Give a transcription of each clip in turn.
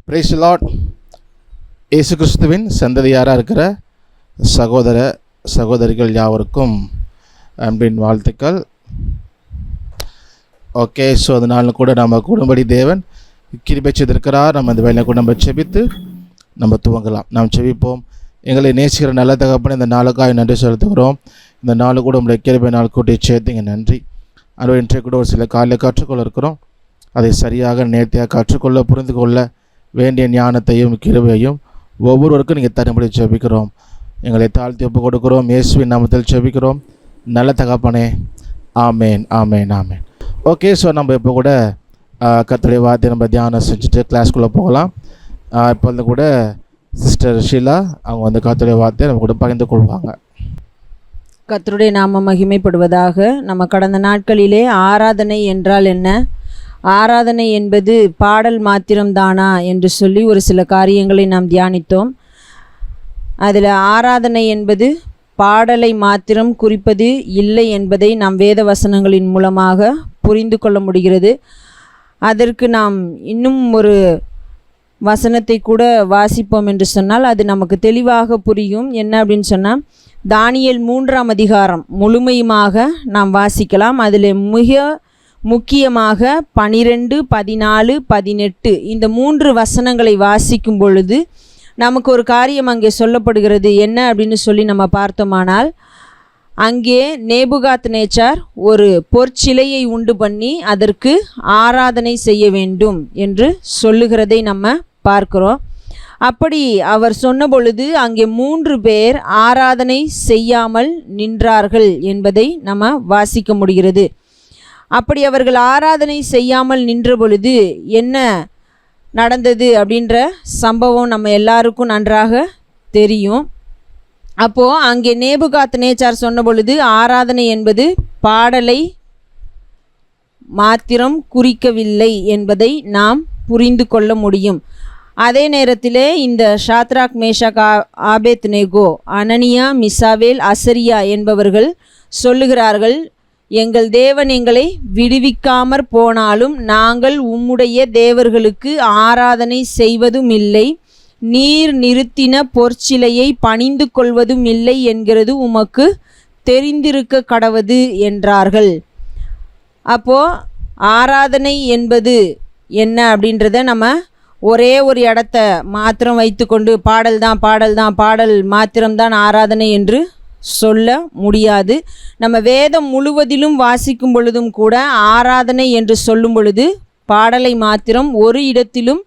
Praise the Lord. இயேசு கிறிஸ்துவின் சந்ததியாராக இருக்கிற சகோதர சகோதரிகள் யாவருக்கும் அன்பின் வாழ்த்துக்கள். ஓகே, ஸோ அதனால கூட நம்ம கூடும்படி தேவன் கிருபை செய்திருக்கிறார். நம்ம இந்த வேலையை கூட நம்ம செபித்து நம்ம துவங்கலாம். நாம் செபிப்போம். எங்களை நேசிக்கிற நல்ல தகப்பனை இந்த நாளுக்காக நன்றி செலுத்துகிறோம். இந்த நாளு கூட உங்களுடைய கிருபை நாள் கூட்டி சேர்த்துங்க, நன்றி. அது இன்றைய கூட ஒரு சில காலையில் கற்றுக்கொள்ள இருக்கிறோம். அதை சரியாக நேர்த்தியாக கற்றுக்கொள்ள புரிந்து கொள்ள வேண்டிய ஞானத்தையும் கிருபையும் ஒவ்வொருவருக்கும் நீங்கள் தரும்படி ஜெபிக்கிறோம். எங்களை தாழ்த்தி ஒப்பு கொடுக்கிறோம். இயேசுவின் நாமத்தில் ஜெபிக்கிறோம் நல்ல தகப்பனே, ஆமேன் ஆமேன் ஆமேன். ஓகே, ஸோ நம்ம இப்போ கூட கர்த்தருடைய வார்த்தையை நம்ம தியானம் செஞ்சுட்டு கிளாஸ்குள்ளே போகலாம். இப்போ வந்து கூட சிஸ்டர் ஷீலா அவங்க வந்து கர்த்தருடைய வார்த்தையை நம்ம கூட பகிர்ந்து கொள்வாங்க. கர்த்தருடைய நாமம் மகிமைப்படுவதாக. நம்ம கடந்த நாட்களிலே ஆராதனை என்றால் என்ன, ஆராதனை என்பது பாடல் மாத்திரம்தானா என்று சொல்லி ஒரு சில காரியங்களை நாம் தியானித்தோம். அதில் ஆராதனை என்பது பாடலை மாத்திரம் குறிப்பது இல்லை என்பதை நாம் வேத வசனங்களின் மூலமாக புரிந்து கொள்ள முடிகிறது. அதற்கு நாம் இன்னும் ஒரு வசனத்தை கூட வாசிப்போம் என்று சொன்னால் அது நமக்கு தெளிவாக புரியும். என்ன அப்படின்னு சொன்னால், தானியேல் 3ஆம் அதிகாரம் முழுமையுமாக நாம் வாசிக்கலாம். அதில் மிக முக்கியமாக 12, 14, 18 இந்த 3 வசனங்களை வாசிக்கும் பொழுது நமக்கு ஒரு காரியம் அங்கே சொல்லப்படுகிறது. என்ன அப்படின்னு சொல்லி நம்ம பார்த்தோமானால், அங்கே நேபுகாத்நேச்சார் ஒரு பொற்சிலையை உண்டு பண்ணி அதற்கு ஆராதனை செய்ய வேண்டும் என்று சொல்லுகிறதை நம்ம பார்க்கிறோம். அப்படி அவர் சொன்ன பொழுது அங்கே 3 பேர் ஆராதனை செய்யாமல் நின்றார்கள் என்பதை நம்ம வாசிக்க முடிகிறது. அப்படி அவர்கள் ஆராதனை செய்யாமல் நின்ற பொழுது என்ன நடந்தது அப்படின்ற சம்பவம் நம்ம எல்லாருக்கும் நன்றாக தெரியும். அப்போது அங்கே நேபுகாத்நேச்சார் சொன்ன பொழுது ஆராதனை என்பது பாடலை மாத்திரம் குறிக்கவில்லை என்பதை நாம் புரிந்து கொள்ள முடியும். அதே நேரத்தில் இந்த ஷாத்ராக், மேஷாக், ஆபேத்நேகோ, அனனியா, மிசாவேல், அசரியா என்பவர்கள் சொல்லுகிறார்கள், எங்கள் தேவன் எங்களை விடுவிக்காமற் போனாலும் நாங்கள் உம்முடைய தேவர்களுக்கு ஆராதனை செய்வதும் இல்லை, நீர் நிறுத்தின பொற்சிலையை பணிந்து கொள்வதும் இல்லை என்கிறது உமக்கு தெரிந்திருக்க கடவது என்றார்கள். அப்போது ஆராதனை என்பது என்ன அப்படின்றத நம்ம ஒரே ஒரு இடத்த மாத்திரம் வைத்துக்கொண்டு பாடல் மாத்திரம்தான் ஆராதனை என்று சொல்ல முடியாது. நம்ம வேதம் முழுவதிலும் வாசிக்கும் பொழுதும் கூட ஆராதனை என்று சொல்லும் பொழுது பாடலை மாத்திரம் ஒரு இடத்திலும்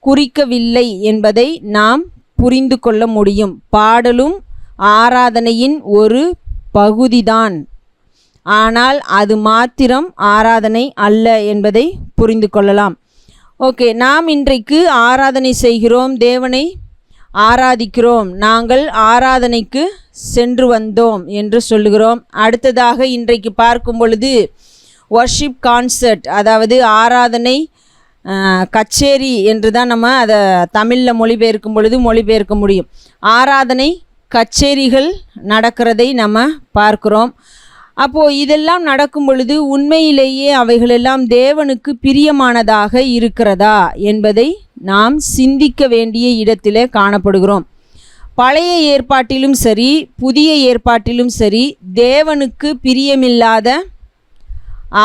குறிக்கவில்லை என்பதை நாம் புரிந்து கொள்ள முடியும். பாடலும் ஆராதனையின் ஒரு பகுதிதான், ஆனால் அது மாத்திரம் ஆராதனை அல்ல என்பதை புரிந்து கொள்ளலாம். ஓகே, நாம் இன்றைக்கு ஆராதனை செய்கிறோம், தேவனை ஆராதிக்கிறோம், நாங்கள் ஆராதனைக்கு சென்று வந்தோம் என்று சொல்லுகிறோம். அடுத்ததாக இன்றைக்கு பார்க்கும் பொழுது வர்ஷிப் கான்சர்ட், அதாவது ஆராதனை கச்சேரி என்று தான் நம்ம அதை தமிழில் மொழிபெயர்க்க முடியும். ஆராதனை கச்சேரிகள் நடக்கிறதை நம்ம பார்க்குறோம். அப்போது இதெல்லாம் நடக்கும் பொழுது உண்மையிலேயே அவைகளெல்லாம் தேவனுக்கு பிரியமானதாக இருக்கிறதா என்பதை நாம் சிந்திக்க வேண்டிய இடத்திலே காணப்படுகிறோம். பழைய ஏற்பாட்டிலும் சரி புதிய ஏற்பாட்டிலும் சரி தேவனுக்கு பிரியமில்லாத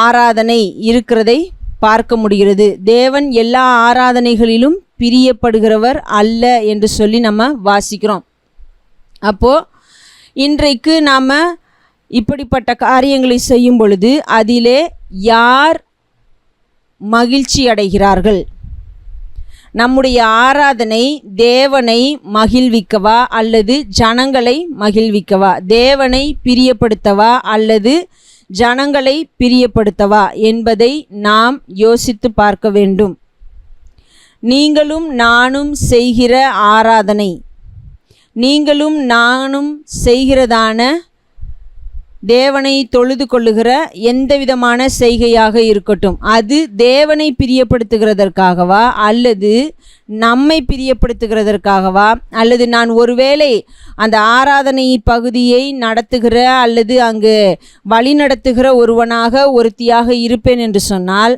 ஆராதனை இருக்கிறதை பார்க்க முடிகிறது. தேவன் எல்லா ஆராதனைகளிலும் பிரியப்படுகிறவர் அல்ல என்று சொல்லி நம்ம வாசிக்கிறோம். அப்போது இன்றைக்கு நாம் இப்படிப்பட்ட காரியங்களை செய்யும் பொழுது அதிலே யார் மகிழ்ச்சி அடைகிறார்கள்? நம்முடைய ஆராதனை தேவனை மகிழ்விக்கவா அல்லது ஜனங்களை மகிழ்விக்கவா? தேவனை பிரியப்படுத்தவா அல்லது ஜனங்களை பிரியப்படுத்தவா என்பதை நாம் யோசித்து பார்க்க வேண்டும். நீங்களும் நானும் செய்கிற ஆராதனை, நீங்களும் நானும் செய்கிறதான தேவனை தொழுது கொள்ளுகிற எந்த விதமான செய்கையாக இருக்கட்டும், அது தேவனை பிரியப்படுத்துகிறதற்காகவா அல்லது நம்மை பிரியப்படுத்துகிறதற்காகவா, அல்லது நான் ஒருவேளை அந்த ஆராதனை பகுதியை நடத்துகிற அல்லது அங்கு வழி நடத்துகிற ஒருவனாக ஒருத்தியாக இருப்பேன் என்று சொன்னால்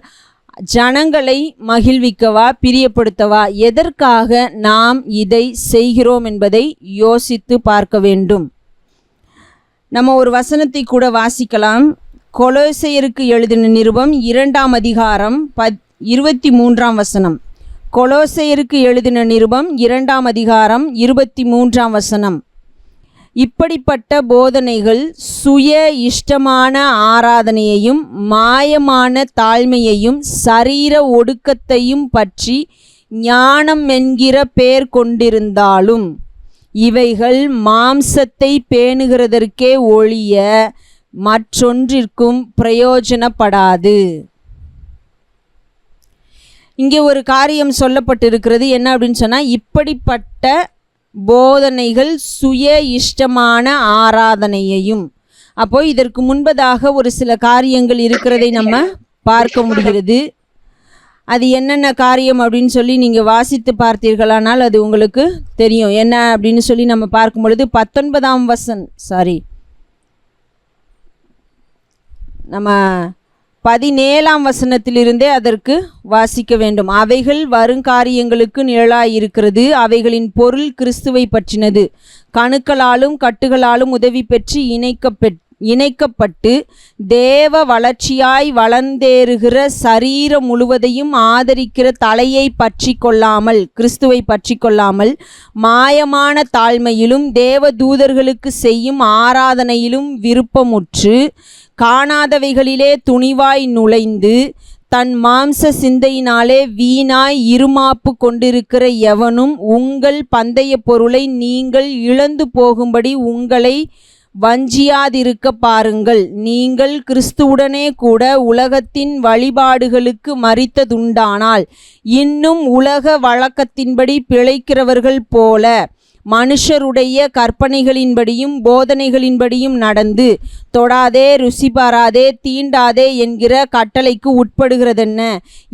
ஜனங்களை மகிழ்விக்கவா, பிரியப்படுத்தவா, எதற்காக நாம் இதை செய்கிறோம் என்பதை யோசித்து பார்க்க வேண்டும். நம்ம ஒரு வசனத்தை கூட வாசிக்கலாம். கொலோசையருக்கு எழுதின நிருபம் 2ஆம் அதிகாரம் 23ஆம் வசனம். கொலோசையருக்கு எழுதின நிருபம் 2ஆம் அதிகாரம் 23ஆம் வசனம். இப்படிப்பட்ட போதனைகள் சுய இஷ்டமான ஆராதனையையும் மாயமான தாழ்மையையும் சரீர ஒடுக்கத்தையும் பற்றி ஞானம் என்கிற பெயர் கொண்டிருந்தாலும் இவைகள் மாம்சத்தை பேணுகிறதற்கே ஒழிய மற்றொன்றிற்கும் பிரயோஜனப்படாது. இங்கே ஒரு காரியம் சொல்லப்பட்டிருக்கிறது. என்ன அப்படின்னு சொன்னால், இப்படிப்பட்ட போதனைகள் சுய இஷ்டமான ஆராதனையையும். அப்போ இதற்கு முன்பதாக ஒரு சில காரியங்கள் இருக்கிறதை நம்ம பார்க்க முடிகிறது. அது என்னென்ன காரியம் அப்படின்னு சொல்லி நீங்கள் வாசித்து பார்த்தீர்களானால் அது உங்களுக்கு தெரியும். என்ன அப்படின்னு சொல்லி நம்ம பார்க்கும் பொழுது 19ஆம் நம்ம 17ஆம் வசனத்திலிருந்தே அதற்கு வாசிக்க வேண்டும். அவைகள் வருங்காரியங்களுக்கு நிழலாயிருக்கிறது. அவைகளின் பொருள் கிறிஸ்துவை பற்றினது. கணுக்களாலும் கட்டுகளாலும் உதவி பெற்று இணைக்கப்பட்டு தேவ வளர்ச்சியாய் வளர்ந்தேறுகிற சரீரம் முழுவதையும் ஆதரிக்கிற தலையை பற்றி கொள்ளாமல், கிறிஸ்துவை பற்றி கொள்ளாமல், மாயமான தாழ்மையிலும் தேவ தூதர்களுக்கு செய்யும் ஆராதனையிலும் விருப்பமுற்று காணாதவைகளிலே துணிவாய் நுழைந்து தன் மாம்ச சிந்தையினாலே வீணாய் இருமாப்பு கொண்டிருக்கிற எவனும் உங்கள் பந்தய பொருளை நீங்கள் இழந்து போகும்படி உங்களை வஞ்சியாதிருக்க பாருங்கள். நீங்கள் கிறிஸ்துவுடனே கூட உலகத்தின் வழிபாடுகளுக்கு மரித்ததுண்டானால் இன்னும் உலக வழக்கத்தின்படி பிழைக்கிறவர்கள் போல மனுஷருடைய கற்பனைகளின்படியும் போதனைகளின்படியும் நடந்து தொடாதே, ருசி பாராதே, தீண்டாதே என்கிற கட்டளைக்கு உட்படுகிறதென்ன?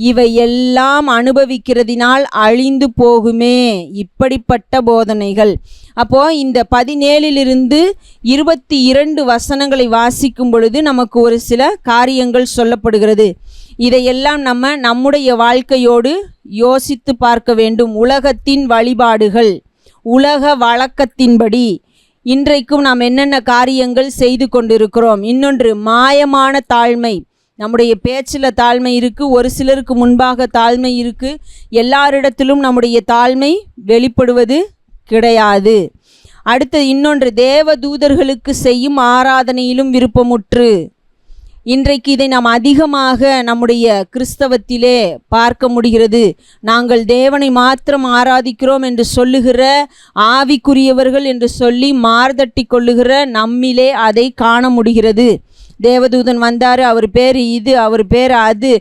இவை எல்லாம் அனுபவிக்கிறதினால் அழிந்து போகுமே இப்படிப்பட்ட போதனைகள். அப்போ இந்த 17லிருந்து 22 வசனங்களை வாசிக்கும் பொழுது நமக்கு ஒரு சில காரியங்கள் சொல்லப்படுகிறது. இதையெல்லாம் நம்முடைய வாழ்க்கையோடு யோசித்து பார்க்க வேண்டும். உலகத்தின் வழிபாடுகள், உலக வழக்கத்தின்படி இன்றைக்கும் நாம் என்னென்ன காரியங்கள் செய்து கொண்டிருக்கிறோம். இன்னொன்று மாயமான தாழ்மை. நம்முடைய பேச்சில் தாழ்மை இருக்குது, ஒரு சிலருக்கு முன்பாக தாழ்மை இருக்குது. எல்லாரிடத்திலும் நம்முடைய தாழ்மை வெளிப்படுவது கிடையாது. அடுத்து இன்னொன்று, தேவ தூதர்களுக்கு செய்யும் ஆராதனையிலும் விருப்பமுற்று. இன்றைக்கு இதை நாம் அதிகமாக நம்முடைய கிறிஸ்தவத்திலே பார்க்க முடிகிறது. நாங்கள் தேவனை மாத்திரம் ஆராதிக்கிறோம் என்று சொல்லுகிற ஆவிக்குரியவர்கள் என்று சொல்லி மார்தட்டி கொள்ளுகிற நம்மிலே அதை காண முடிகிறது. தேவதூதன் வந்தார், அவர் பேர் இது, அவர் பேர் அது,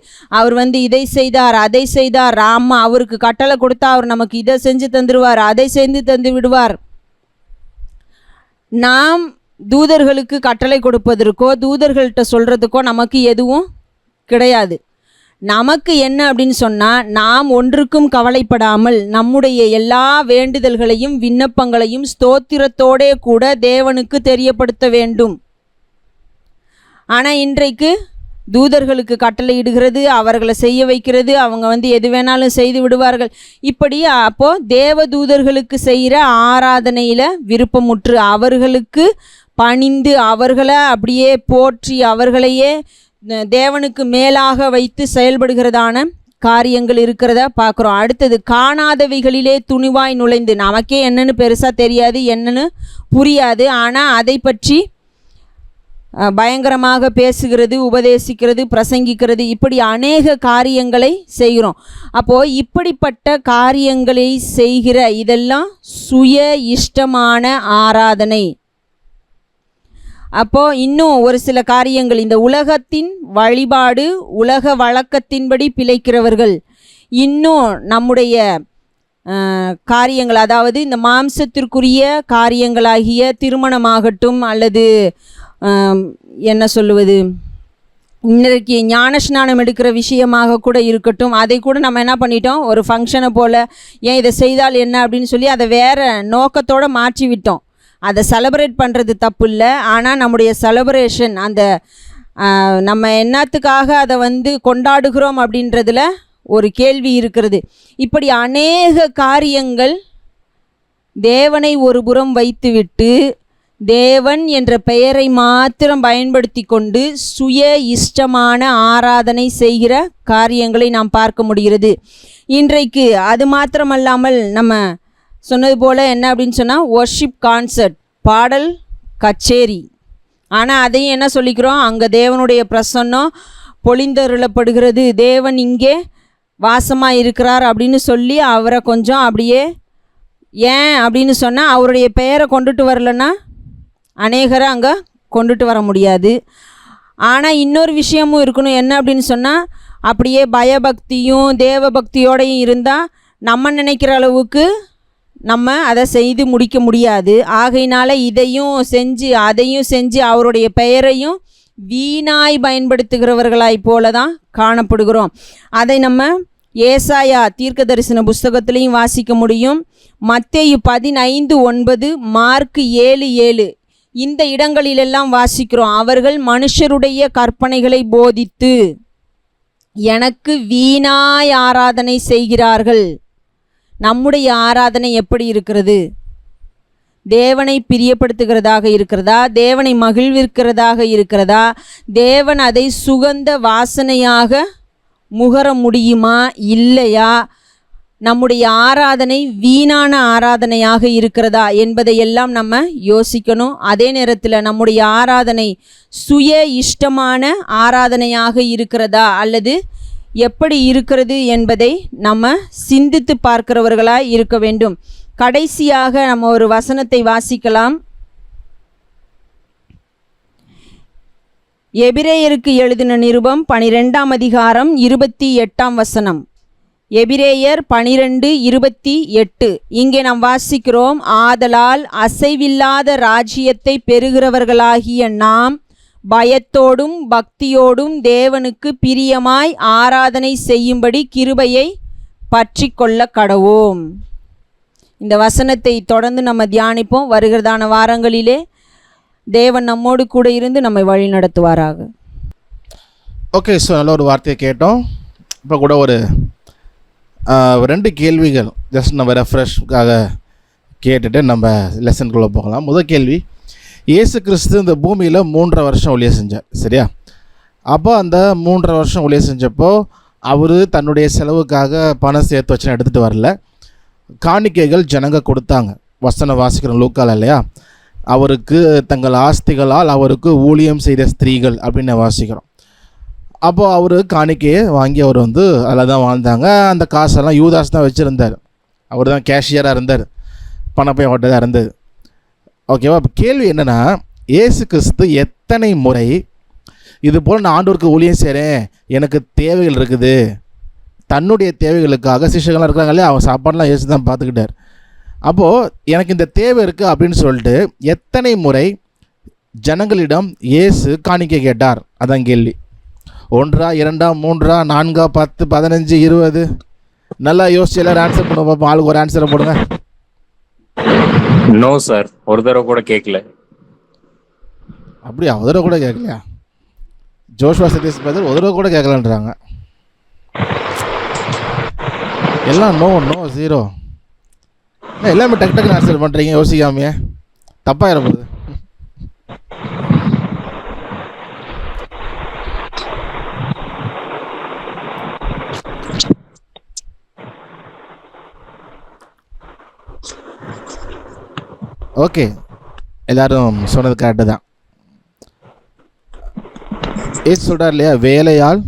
அவர் இதை செய்தார், அதை செய்தார், ராமா அவருக்கு கட்டளை கொடுத்தா அவர் நமக்கு இதை செஞ்சு தந்துடுவார், அதை செஞ்சு தந்து விடுவார். நாம் தூதர்களுக்கு கட்டளை கொடுப்பதற்கோ தூதர்கள்ட்ட சொல்கிறதுக்கோ நமக்கு எதுவும் கிடையாது. நமக்கு என்ன அப்படின்னு சொன்னால், நாம் ஒன்றுக்கும் கவலைப்படாமல் நம்முடைய எல்லா வேண்டுதல்களையும் விண்ணப்பங்களையும் ஸ்தோத்திரத்தோடே கூட தேவனுக்கு தெரியப்படுத்த வேண்டும். ஆனால் இன்றைக்கு தூதர்களுக்கு கட்டளை இடுகிறது, அவர்களை செய்ய வைக்கிறது, அவங்க எது வேணாலும் செய்து விடுவார்கள். இப்படி அப்போது தேவ தூதர்களுக்கு செய்கிற ஆராதனையில் விருப்பமுற்று அவர்களுக்கு பணிந்து அவர்களை அப்படியே போற்றி அவர்களையே தேவனுக்கு மேலாக வைத்து செயல்படுகிறதான காரியங்கள் இருக்கிறத பார்க்குறோம். அடுத்தது, காணாதவைகளிலே துணிவாய் நுழைந்து. நமக்கே என்னன்னு பெருசாக தெரியாது, என்னன்னு புரியாது, ஆனால் அதை பற்றி பயங்கரமாக பேசுகிறது, உபதேசிக்கிறது, பிரசங்கிக்கிறது, இப்படி அநேக காரியங்களை செய்கிறோம். அப்போது இப்படிப்பட்ட காரியங்களை செய்கிற இதெல்லாம் சுய இஷ்டமான ஆராதனை. அப்போது இன்னும் ஒரு சில காரியங்கள், இந்த உலகத்தின் வழிபாடு, உலக வழக்கத்தின்படி பிழைக்கிறவர்கள், இன்னும் நம்முடைய காரியங்கள், அதாவது இந்த மாம்சத்திற்குரிய காரியங்களாகிய திருமணமாகட்டும் அல்லது என்ன சொல்லுவது, இன்றைக்கு ஞானஸ்நானம் எடுக்கிற விஷயமாக கூட இருக்கட்டும், அதை கூட நம்ம என்ன பண்ணிட்டோம், ஒரு ஃபங்க்ஷனை போல், ஏன் இதை செய்தால் என்ன அப்படின்னு சொல்லி அதை வேறு நோக்கத்தோடு மாற்றி விட்டோம். அதை செலப்ரேட் பண்ணுறது தப்பு இல்லை, ஆனால் நம்முடைய செலப்ரேஷன், நம்ம என்னத்துக்காக அதை கொண்டாடுகிறோம் அப்படின்றதுல ஒரு கேள்வி இருக்கிறது. இப்படி அநேக காரியங்கள் தேவனை ஒரு புறம் வைத்துவிட்டு தேவன் என்ற பெயரை மாத்திரம் பயன்படுத்தி கொண்டு சுய இஷ்டமான ஆராதனை செய்கிற காரியங்களை நாம் பார்க்க முடிகிறது. இன்றைக்கு அது மாத்திரமல்லாமல் நம்ம சொன்னது போல் என்ன அப்படின்னு சொன்னால் வொர்ஷிப் கான்சர்ட், பாடல் கச்சேரி. ஆனால் அதையும் என்ன சொல்லிக்கிறோம், அங்கே தேவனுடைய பிரசன்னம் பொழிந்தருளப்படுகிறது, தேவன் இங்கே வாசமாக இருக்கிறார் அப்படின்னு சொல்லி அவரை கொஞ்சம் அப்படியே ஏன் அப்படின்னு சொன்னால் அவருடைய பெயரை கொண்டுட்டு வரலன்னா அநேகரை அங்கே கொண்டுட்டு வர முடியாது. ஆனால் இன்னொரு விஷயமும் இருக்கணும், என்ன அப்படின்னு சொன்னால் அப்படியே பயபக்தியும் தேவபக்தியோடையும் இருந்தால் நம்ம நினைக்கிற அளவுக்கு நம்ம அதை செய்து முடிக்க முடியாது. ஆகையினால இதையும் செஞ்சு அதையும் செஞ்சு அவருடைய பெயரையும் வீணாய் பயன்படுத்துகிறவர்களாய் போல தான் காணப்படுகிறோம். அதை நம்ம ஏசாயா தீர்க்க தரிசன புஸ்தகத்திலையும் வாசிக்க முடியும். மத்தேயு 15:9, மார்க் 7:7 இந்த இடங்களிலெல்லாம் வாசிக்கிறோம். அவர்கள் மனுஷருடைய கற்பனைகளை போதித்து எனக்கு வீணாய் ஆராதனை செய்கிறார்கள். நம்முடைய ஆராதனை எப்படி இருக்கிறது? தேவனை பிரியப்படுத்துகிறதாக இருக்கிறதா? தேவனை மகிழ்விக்கிறதாக இருக்கிறதா? தேவன் அதை சுகந்த வாசனையாக முகர முடியுமா இல்லையா? நம்முடைய ஆராதனை வீணான ஆராதனையாக இருக்கிறதா என்பதையெல்லாம் நம்ம யோசிக்கணும். அதே நேரத்தில் நம்முடைய ஆராதனை சுய இஷ்டமான ஆராதனையாக இருக்கிறதா அல்லது எப்படி இருக்கிறது என்பதை நம்ம சிந்தித்து பார்க்கிறவர்களாய் இருக்க வேண்டும். கடைசியாக நம்ம ஒரு வசனத்தை வாசிக்கலாம். எபிரேயருக்கு எழுதின நிருபம் 12ஆம் அதிகாரம் 28ஆம் வசனம். எபிரேயர் 12:28. இங்கே நாம் வாசிக்கிறோம், ஆதலால் அசைவில்லாத ராஜ்யத்தை பெறுகிறவர்களாகிய நாம் பயத்தோடும் பக்தியோடும் தேவனுக்கு பிரியமாய் ஆராதனை செய்யும்படி கிருபையை பற்றி கொள்ள கடவோம். இந்த வசனத்தை தொடர்ந்து நம்ம தியானிப்போம். வருகிறதான வாரங்களிலே தேவன் நம்மோடு கூட இருந்து நம்மை வழி நடத்துவாராக. ஓகே, ஸோ நல்ல ஒரு வார்த்தையை கேட்டோம். இப்போ கூட ஒரு 2 கேள்விகள் ஜஸ்ட் நம்ம ரெஃப்ரெஷ்காக கேட்டுட்டு நம்ம லெசனுக்குள்ளே போகலாம். முதல் கேள்வி, இயேசு கிறிஸ்து இந்த பூமியில் 3.5 வருஷம் ஊழியம் செஞ்சார், சரியா? அப்போ அந்த 3.5 வருஷம் ஊழியம் செஞ்சப்போ அவர் தன்னுடைய செலவுக்காக பணம் சேர்த்து வச்சுன்னு எடுத்துகிட்டு வரல. காணிக்கைகள் ஜனங்க கொடுத்தாங்க. வசனம் வாசிக்கிறோம் லூக்கால இல்லையா? அவருக்கு தங்கள் ஆஸ்திகளால் அவருக்கு ஊழியம் செய்த ஸ்திரீகள் அப்படின்னு வாசிக்கிறோம். அப்போது அவர் காணிக்கையை வாங்கி அவர் அதில் தான் வாழ்ந்தாங்க. அந்த காசெல்லாம் யூதாஸ் தான் வச்சுருந்தார். அவர் தான் கேஷியராக இருந்தார், பணப்பை ஓட்டதாக இருந்தது. ஓகேவா? இப்போ கேள்வி என்னென்னா, இயேசு கிறிஸ்து எத்தனை முறை இது போல் நான் ஆண்டவருக்கு ஊழியம் செய்கிறேன், எனக்கு தேவைகள் இருக்குது, தன்னுடைய தேவைகளுக்காக சிஷ்யர்கள்லாம் இருக்கிறாங்க இல்லையா, அவன் சாப்பாடெலாம் இயேசு தான் பார்த்துக்கிட்டார். அப்போது எனக்கு இந்த தேவை இருக்குது அப்படின்னு சொல்லிட்டு எத்தனை முறை ஜனங்களிடம் இயேசு காணிக்கை கேட்டார்? அதான் கேள்வி. 1, 2, 3, 4, 10, 15, 20? நல்லா யோசிச்சு எல்லாரும் ஆன்சர் பண்ணுவோம் பார்ப்போம். ஆளுக்கு ஒரு ஆன்சரை போடுங்க. நோ சார், ஒரு தடவை கூட கேட்கல. அப்படியா? ஒரு தடவை கூட கேட்கலையா? ஜோஷ்வா சதீஷ் பதில் ஒரு தடவை கூட கேட்கலன்றாங்க. எல்லாம் நோ நோ 0. எல்லாமே டக்கு டக்குன்னு ஆன்சர் பண்ணுறீங்க யோசிக்காமையே. தப்பாயிட போகுது. ஓகே, எல்லோரும் சொன்னது கரெக்டு தான். ஏசு சொல்கிறார் இல்லையா, வேலையால்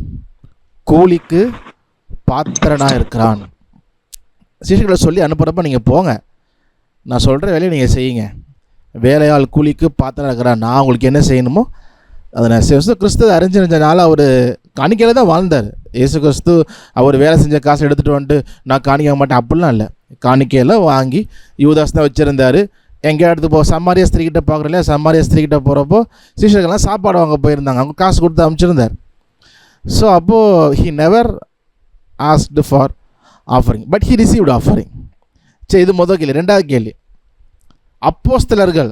கூலிக்கு பாத்திரனாக இருக்கிறான். சீஷர்களை சொல்லி அனுப்புகிறப்ப நீங்கள் போங்க, நான் சொல்கிற வேலையை நீங்கள் செய்யுங்க. வேலையால் கூலிக்கு பாத்திரம் இருக்கிறான், நான் உங்களுக்கு என்ன செய்யணுமோ அதை நான் இயேசு கிறிஸ்து அறிஞ்சிருந்தனால அவர் காணிக்கையில் தான் வாழ்ந்தார். இயேசு கிறிஸ்து அவர் வேலை செஞ்ச காசை எடுத்துகிட்டு வந்துட்டு நான் காணிக்க மாட்டேன் அப்படிலாம் இல்லை. காணிக்கையில் வாங்கி யூதாஸ் தான் வச்சுருந்தார். எங்கேயா எடுத்து சம்மாரிய ஸ்திரீக்கிட்ட பார்க்குறோம் இல்லையா, சம்மாரிய ஸ்திரீக்கிட்ட போகிறப்போ சீஷர்கள்லாம் சாப்பாடு வாங்க போயிருந்தாங்க, அவங்க காசு கொடுத்து அனுப்பிச்சிருந்தார். ஸோ அப்போது he never asked for offering, but he received offering. சரி, இது முதல் கேள்வி. 2வது கேள்வி, அப்போஸ்தலர்கள்,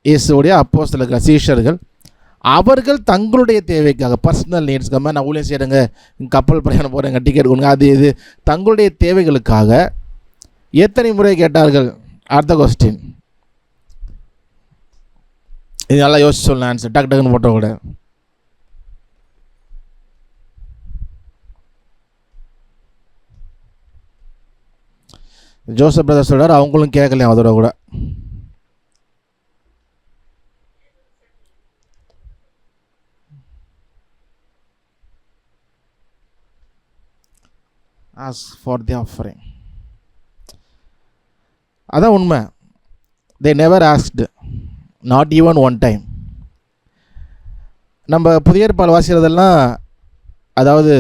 இயேசுடைய அப்போஸ்தலர்கள் சீஷர்கள் அவர்கள் தங்களுடைய தேவைக்காக பர்சனல் நீட்ஸ்க்காக நான் ஊழியம் செய்கிறேங்க, கப்பல் பிரயாணம் போகிறேங்க, டிக்கெட் கொடுங்க, அது இது தங்களுடைய தேவைகளுக்காக எத்தனை முறை கேட்டார்கள்? அடுத்த கொஸ்டின். இது நல்லா யோசிச்சு சொல்லலாம் ஆன்சர், டக்கு டக்குன்னு போட்ட கூட. ஜோசப் பிரதர் சொல்கிறார் அவங்களும் கேட்கலையும் அதோட கூட. Ask for the offering. அதான் உண்மை. They never asked, not even one time. நம்ம புதிய ஏற்பாடு வாசிக்கிறதெல்லாம் அதாவது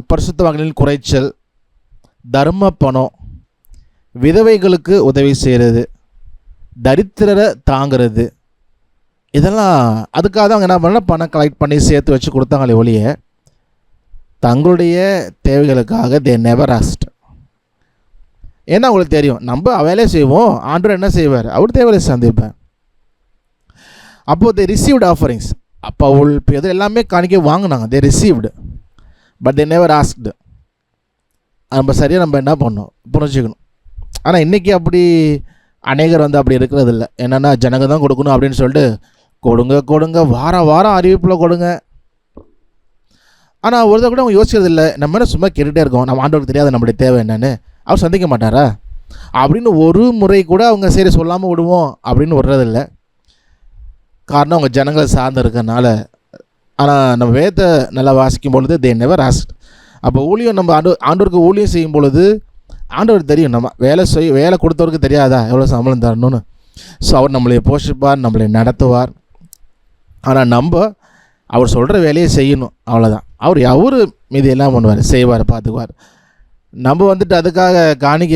பரிசுத்தவான்களின் குறைச்சல், தர்ம பணம், விதவைகளுக்கு உதவி செய்கிறது, தரித்திரரை தாங்கிறது, இதெல்லாம் அதுக்காக தான் அவங்க என்ன பண்ணால் பணம் கலெக்ட் பண்ணி சேர்த்து வச்சு கொடுத்தாங்களே ஒழிய தங்களுடைய தேவைகளுக்காக தே நெவர் ஆஸ்ட். ஏன்னா அவங்களுக்கு தெரியும் நம்ம வேலையை செய்வோம், ஆண்டவர் என்ன செய்வார், அவர் தேவையை சந்திப்பேன். அப்போது தே ரிசீவ்டு ஆஃபரிங்ஸ். அப்போ அவள் இப்போ எது எல்லாமே காணிக்க வாங்கினாங்க, they received, but they never asked. நம்ம சரியாக நம்ம என்ன பண்ணோம் புரிஞ்சுக்கணும். ஆனால் இன்றைக்கி அப்படி அநேகர் வந்து அப்படி இருக்கிறது இல்லை. என்னென்னா ஜனங்க தான் கொடுக்கணும் அப்படின்னு சொல்லிட்டு கொடுங்க கொடுங்க வாரம் வாரம் அறிவிப்பில் கொடுங்க. ஆனால் ஒரு கூட அவங்க யோசிக்கிறது இல்லை, நம்ம என்ன சும்மா கேட்டுகிட்டே இருக்கோம், நம்ம ஆண்டவருக்கு தெரியாது நம்மளுடைய தேவை என்னன்னு, அவர் சந்திக்க மாட்டாரா அப்படின்னு ஒரு முறை கூட அவங்க சரி சொல்லாமல் விடுவோம் அப்படின்னு விடுறதில்லை. காரணம் அவங்க ஜனங்களை சார்ந்து இருக்கிறனால. ஆனால் நம்ம வேதத்தை நல்லா வாசிக்கும் பொழுது தே நெவர் ஆஸ்க்ட். அப்போ ஊழியம் நம்ம ஆண்டவருக்கு ஊழியம் செய்யும் பொழுது ஆண்டவருக்கு தெரியும் நம்ம வேலை கொடுத்தவருக்கு தெரியாதா எவ்வளோ சம்பளம் தரணும்னு. ஸோ அவர் நம்மளை போஷிப்பார், நம்மளை நடத்துவார். ஆனால் நம்ம அவர் சொல்கிற வேலையை செய்யணும், அவ்வளோதான். அவர் மீது எல்லாம் பண்ணுவார், செய்வார், பார்த்துக்குவார். நம்ம வந்துட்டு அதுக்காக காணிக்க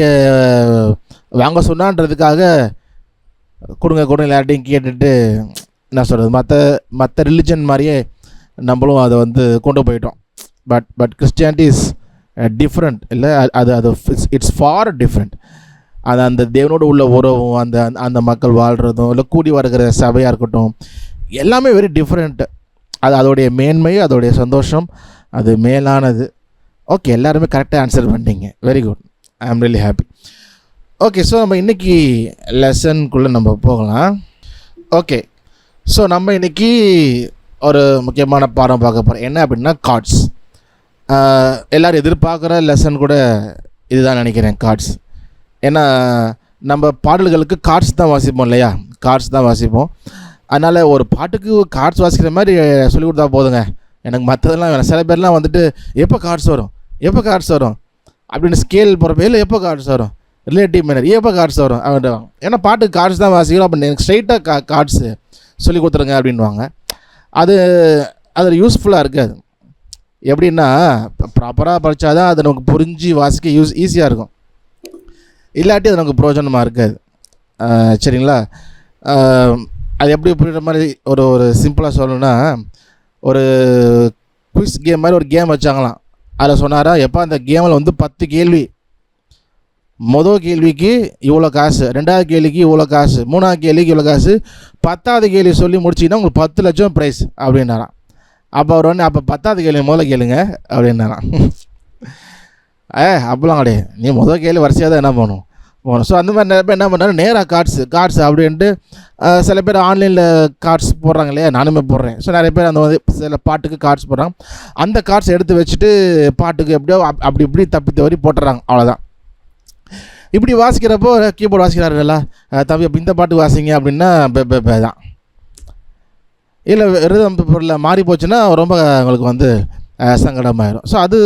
வாங்க சொன்னான்றதுக்காக கொடுங்க கொடுங்க எல்லார்ட்டையும் கேட்டுட்டு என்ன சொல்கிறது மற்ற ரிலிஜன் மாதிரியே நம்மளும் அதை வந்து கொண்டு போயிட்டோம். பட் கிறிஸ்டியானிட்டி இஸ் டிஃப்ரெண்ட் இல்லை, அது இட்ஸ் ஃபார் டிஃப்ரெண்ட். அது அந்த தேவனோடு உள்ள உறவும் அந்த மக்கள் வாழ்கிறதும் இல்லை கூடி வருகிற சபையாக இருக்கட்டும் எல்லாமே வெரி டிஃப்ரெண்ட்டு. அதோடைய மேன்மை, அதோடைய சந்தோஷம், அது மேலானது. ஓகே, எல்லாருமே கரெக்டாக ஆன்சர் பண்ணிட்டீங்க, very good, I am really happy. Okay, so நம்ம இன்றைக்கி லெசனுக்குள்ளே நம்ம போகலாம். ஓகே, ஸோ நம்ம இன்றைக்கி ஒரு முக்கியமான பாடம் பார்க்க போகிறோம். என்ன அப்படின்னா கார்ட்ஸ். எல்லோரும் எதிர்பார்க்குற லெசன் கூட இதுதான் நினைக்கிறேன், கார்ட்ஸ். ஏன்னா நம்ம பாடல்களுக்கு கார்ட்ஸ் தான் வாசிப்போம் இல்லையா, கார்ட்ஸ் தான் வாசிப்போம். அதனால் ஒரு பாட்டுக்கு கார்ட்ஸ் வாசிக்கிற மாதிரி சொல்லிக் கொடுத்தா போதுங்க, எனக்கு மற்றதெல்லாம் வேணும். சில பேர்லாம் வந்துட்டு எப்போ கார்ட்ஸ் வரும் அப்படின்னு ஸ்கேல் போகிறப்ப இல்லை எப்போ கார்ட்ஸ் வரும், ரிலேட்டிவ் மேனர் எப்போ கார்ட்ஸ் வரும் அப்படின்ட்டு. ஏன்னா பாட்டுக்கு கார்ட்ஸ் தான் வாசிக்கிறோம், அப்போ எனக்கு ஸ்ட்ரைட்டாக கார்ட்ஸு சொல்லி கொடுத்துருங்க அப்படின்வாங்க. அது யூஸ்ஃபுல்லாக இருக்காது. எப்படின்னா ப்ராப்பராக படித்தா தான் அது நமக்கு புரிஞ்சு வாசிக்க ஈஸியாக இருக்கும், இல்லாட்டி அது நமக்கு பிரயோஜனமாக இருக்காது. சரிங்களா? அது எப்படி புரியுற மாதிரி ஒரு சிம்பிளாக சொல்லணும்னா, ஒரு குவிஸ் கேம் மாதிரி ஒரு கேம் வச்சாங்களாம். அதில் சொன்னாரா எப்போ அந்த கேமில் வந்து 10 கேள்வி, மொதல் கேள்விக்கு இவ்வளோ காசு, 2வது கேள்விக்கு இவ்வளோ காசு, 3வது கேள்விக்கு இவ்வளோ காசு, 10வது கேள்வி சொல்லி முடிச்சிங்கன்னா உங்களுக்கு 10 லட்சம் ப்ரைஸ் அப்படின்னாராம். அப்போ அவர் வந்து அப்போ 10வது கேள்வி முதல்ல கேளுங்க அப்படின்னாராம். அப்போலாம் கிடையாது, நீ முதல் கேள்வி வரிசையாக தான் என்ன போகணும். ஸோ அந்த மாதிரி நிறைய பேர் என்ன பண்ணுறாரு, நேராக கார்ட்ஸ் அப்படின்ட்டு சில பேர் ஆன்லைனில் கார்ட்ஸ் போடுறாங்க இல்லையா, நானுமே போடுறேன். ஸோ நிறைய பேர் அந்த வந்து சில பாட்டுக்கு கார்ட்ஸ் போடுறாங்க. அந்த கார்ட்ஸ் எடுத்து வச்சுட்டு பாட்டுக்கு எப்படியோ அப்படி இப்படி தப்பி தவறி போட்டுறாங்க, அவ்வளோதான். இப்படி வாசிக்கிறப்போ கீபோர்டு வாசிக்கிறாருல்ல, தம்பி இந்த பாட்டு வாசிங்க அப்படின்னா தான். இல்லை ரிதம் பொருளில் மாறி போச்சுன்னா ரொம்ப உங்களுக்கு வந்து சங்கடமாயிடும். ஸோ அது